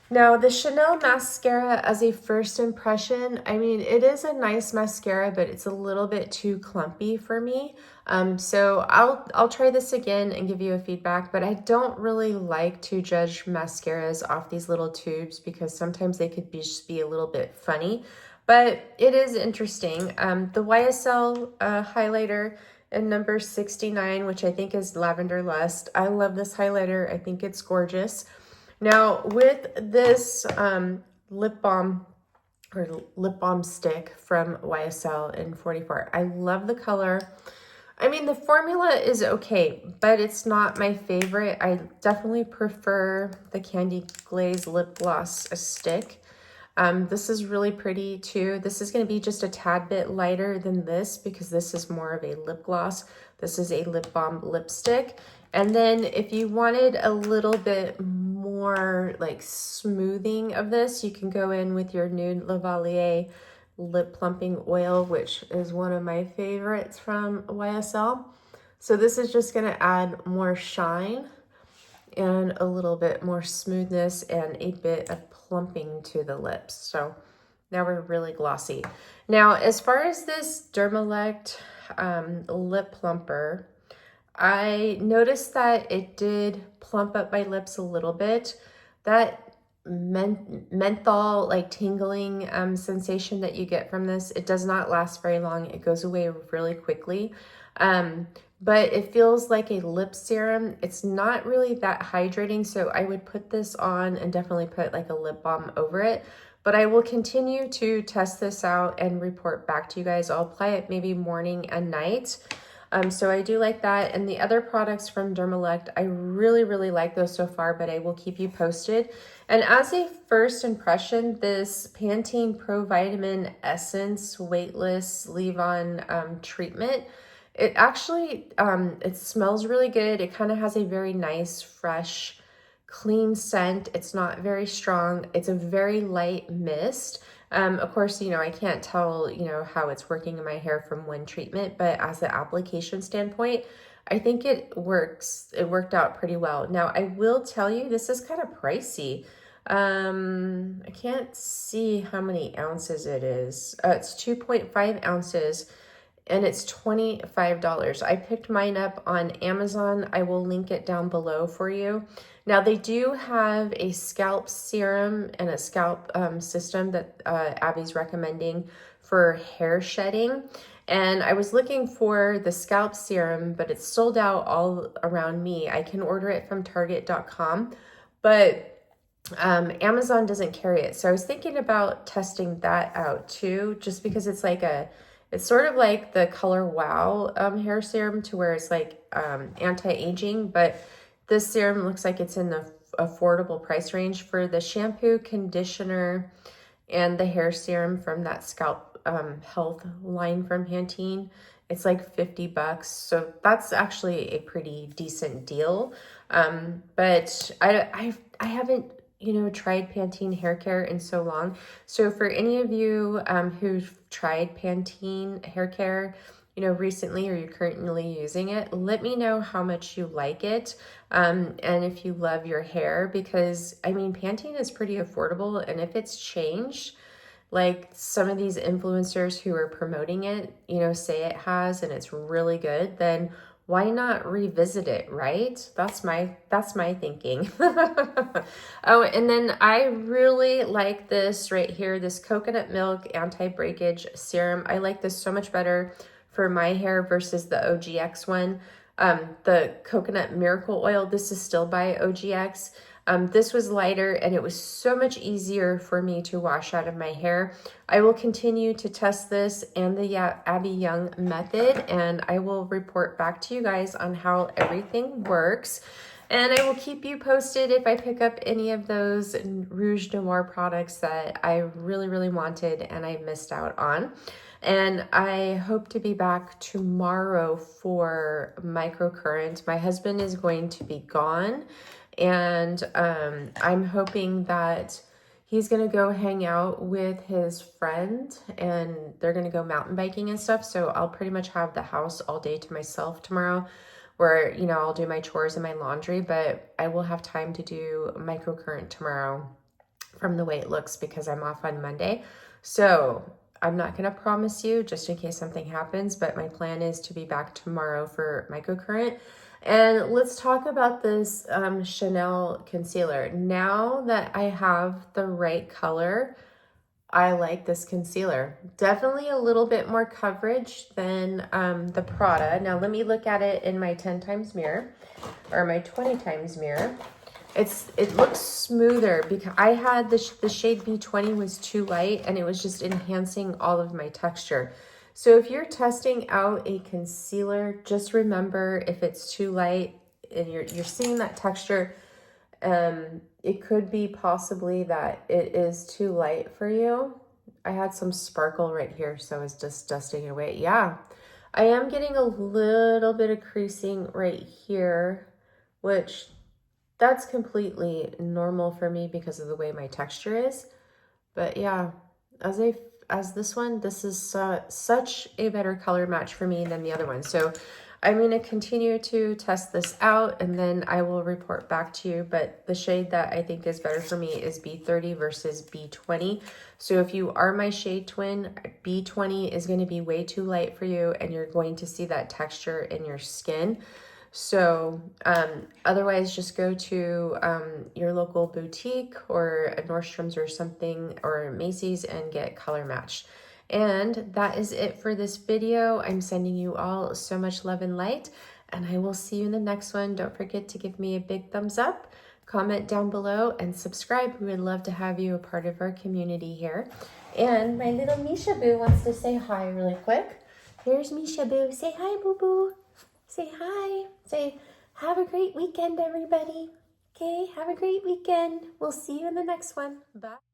Now, the Chanel mascara as a first impression, I mean, it is a nice mascara, but it's a little bit too clumpy for me. So I'll try this again and give you a feedback, but I don't really like to judge mascaras off these little tubes because sometimes they could just be a little bit funny, but it is interesting. The YSL highlighter in number 69, which I think is Lavender Lust. I love this highlighter. I think it's gorgeous. Now with this lip balm stick from YSL in 44, I love the color. I mean, the formula is okay, but it's not my favorite. I definitely prefer the Candy Glaze Lip Gloss stick. This is really pretty too. This is going to be just a tad bit lighter than this because this is more of a lip gloss. This is a lip balm lipstick. And then if you wanted a little bit more like smoothing of this, you can go in with your Nude Lavalier lip plumping oil, which is one of my favorites from YSL. So this is just going to add more shine and a little bit more smoothness and a bit of plumping to the lips. So now we're really glossy. Now, as far as this Dermalect lip plumper, I noticed that it did plump up my lips a little bit. That menthol like tingling sensation that you get from this, it does not last very long. It goes away really quickly. But it feels like a lip serum. It's not really that hydrating, so I would put this on and definitely put like a lip balm over it. But I will continue to test this out and report back to you guys. I'll apply it maybe morning and night. So I do like that. And the other products from Dermalect, I really, really like those so far, but I will keep you posted. And as a first impression, this Pantene Pro Vitamin Essence Weightless Leave-On treatment, it actually, it smells really good. It kind of has a very nice, fresh, clean scent. It's not very strong. It's a very light mist. Of course, you know, I can't tell, you know, how it's working in my hair from one treatment, but as an application standpoint, I think it works. It worked out pretty well. Now, I will tell you, this is kind of pricey. I can't see how many ounces it is. It's 2.5 ounces. And it's $25. I picked mine up on Amazon. I will link it down below for you. Now, they do have a scalp serum and a scalp system that Abby's recommending for hair shedding. And I was looking for the scalp serum, but it's sold out all around me. I can order it from Target.com, but Amazon doesn't carry it. So I was thinking about testing that out too, just because it's like it's sort of like the Color Wow hair serum, to where it's like anti-aging, but this serum looks like it's in the affordable price range for the shampoo, conditioner, and the hair serum from that scalp health line from Pantene. It's like 50 bucks. So that's actually a pretty decent deal. But I haven't, tried Pantene hair care in so long. So for any of you who've tried Pantene hair care, recently, or you're currently using it, let me know how much you like it, and if you love your hair, because Pantene is pretty affordable, and if it's changed, like some of these influencers who are promoting it, say it has, and it's really good, then why not revisit it, right? That's my thinking. Oh, and then I really like this right here, this coconut milk anti-breakage serum. I like this so much better for my hair versus the OGX one. The coconut miracle oil, this is still by OGX. This was lighter and it was so much easier for me to wash out of my hair. I will continue to test this and the Abby Young method, and I will report back to you guys on how everything works. And I will keep you posted if I pick up any of those Rouge Noir products that I really, really wanted and I missed out on. And I hope to be back tomorrow for microcurrent. My husband is going to be gone, and I'm hoping that he's going to go hang out with his friend, and they're going to go mountain biking and stuff. So I'll pretty much have the house all day to myself tomorrow, where, I'll do my chores and my laundry, but I will have time to do microcurrent tomorrow from the way it looks, because I'm off on Monday. So I'm not going to promise you, just in case something happens, but my plan is to be back tomorrow for microcurrent. And let's talk about this Chanel concealer. Now that I have the right color, I like this concealer. Definitely a little bit more coverage than the Prada. Now let me look at it in my 10 times mirror, or my 20 times mirror. It looks smoother, because I had the shade B20 was too light, and it was just enhancing all of my texture. So if you're testing out a concealer, just remember, if it's too light and you're seeing that texture, it could be possibly that it is too light for you. I had some sparkle right here, so I was just dusting it away. Yeah, I am getting a little bit of creasing right here, which that's completely normal for me because of the way my texture is. But yeah, as this one, this is such a better color match for me than the other one. So I'm going to continue to test this out, and then I will report back to you. But the shade that I think is better for me is B30 versus B20. So if you are my shade twin, B20 is going to be way too light for you, and you're going to see that texture in your skin. So otherwise, just go to your local boutique or a Nordstrom's or something, or Macy's, and get color matched. And that is it for this video. I'm sending you all so much love and light, and I will see you in the next one. Don't forget to give me a big thumbs up, comment down below, and subscribe. We would love to have you a part of our community here. And my little Misha Boo wants to say hi really quick. Here's Misha Boo. Say hi, Boo Boo. Say hi. Say, have a great weekend, everybody. Okay, have a great weekend. We'll see you in the next one. Bye.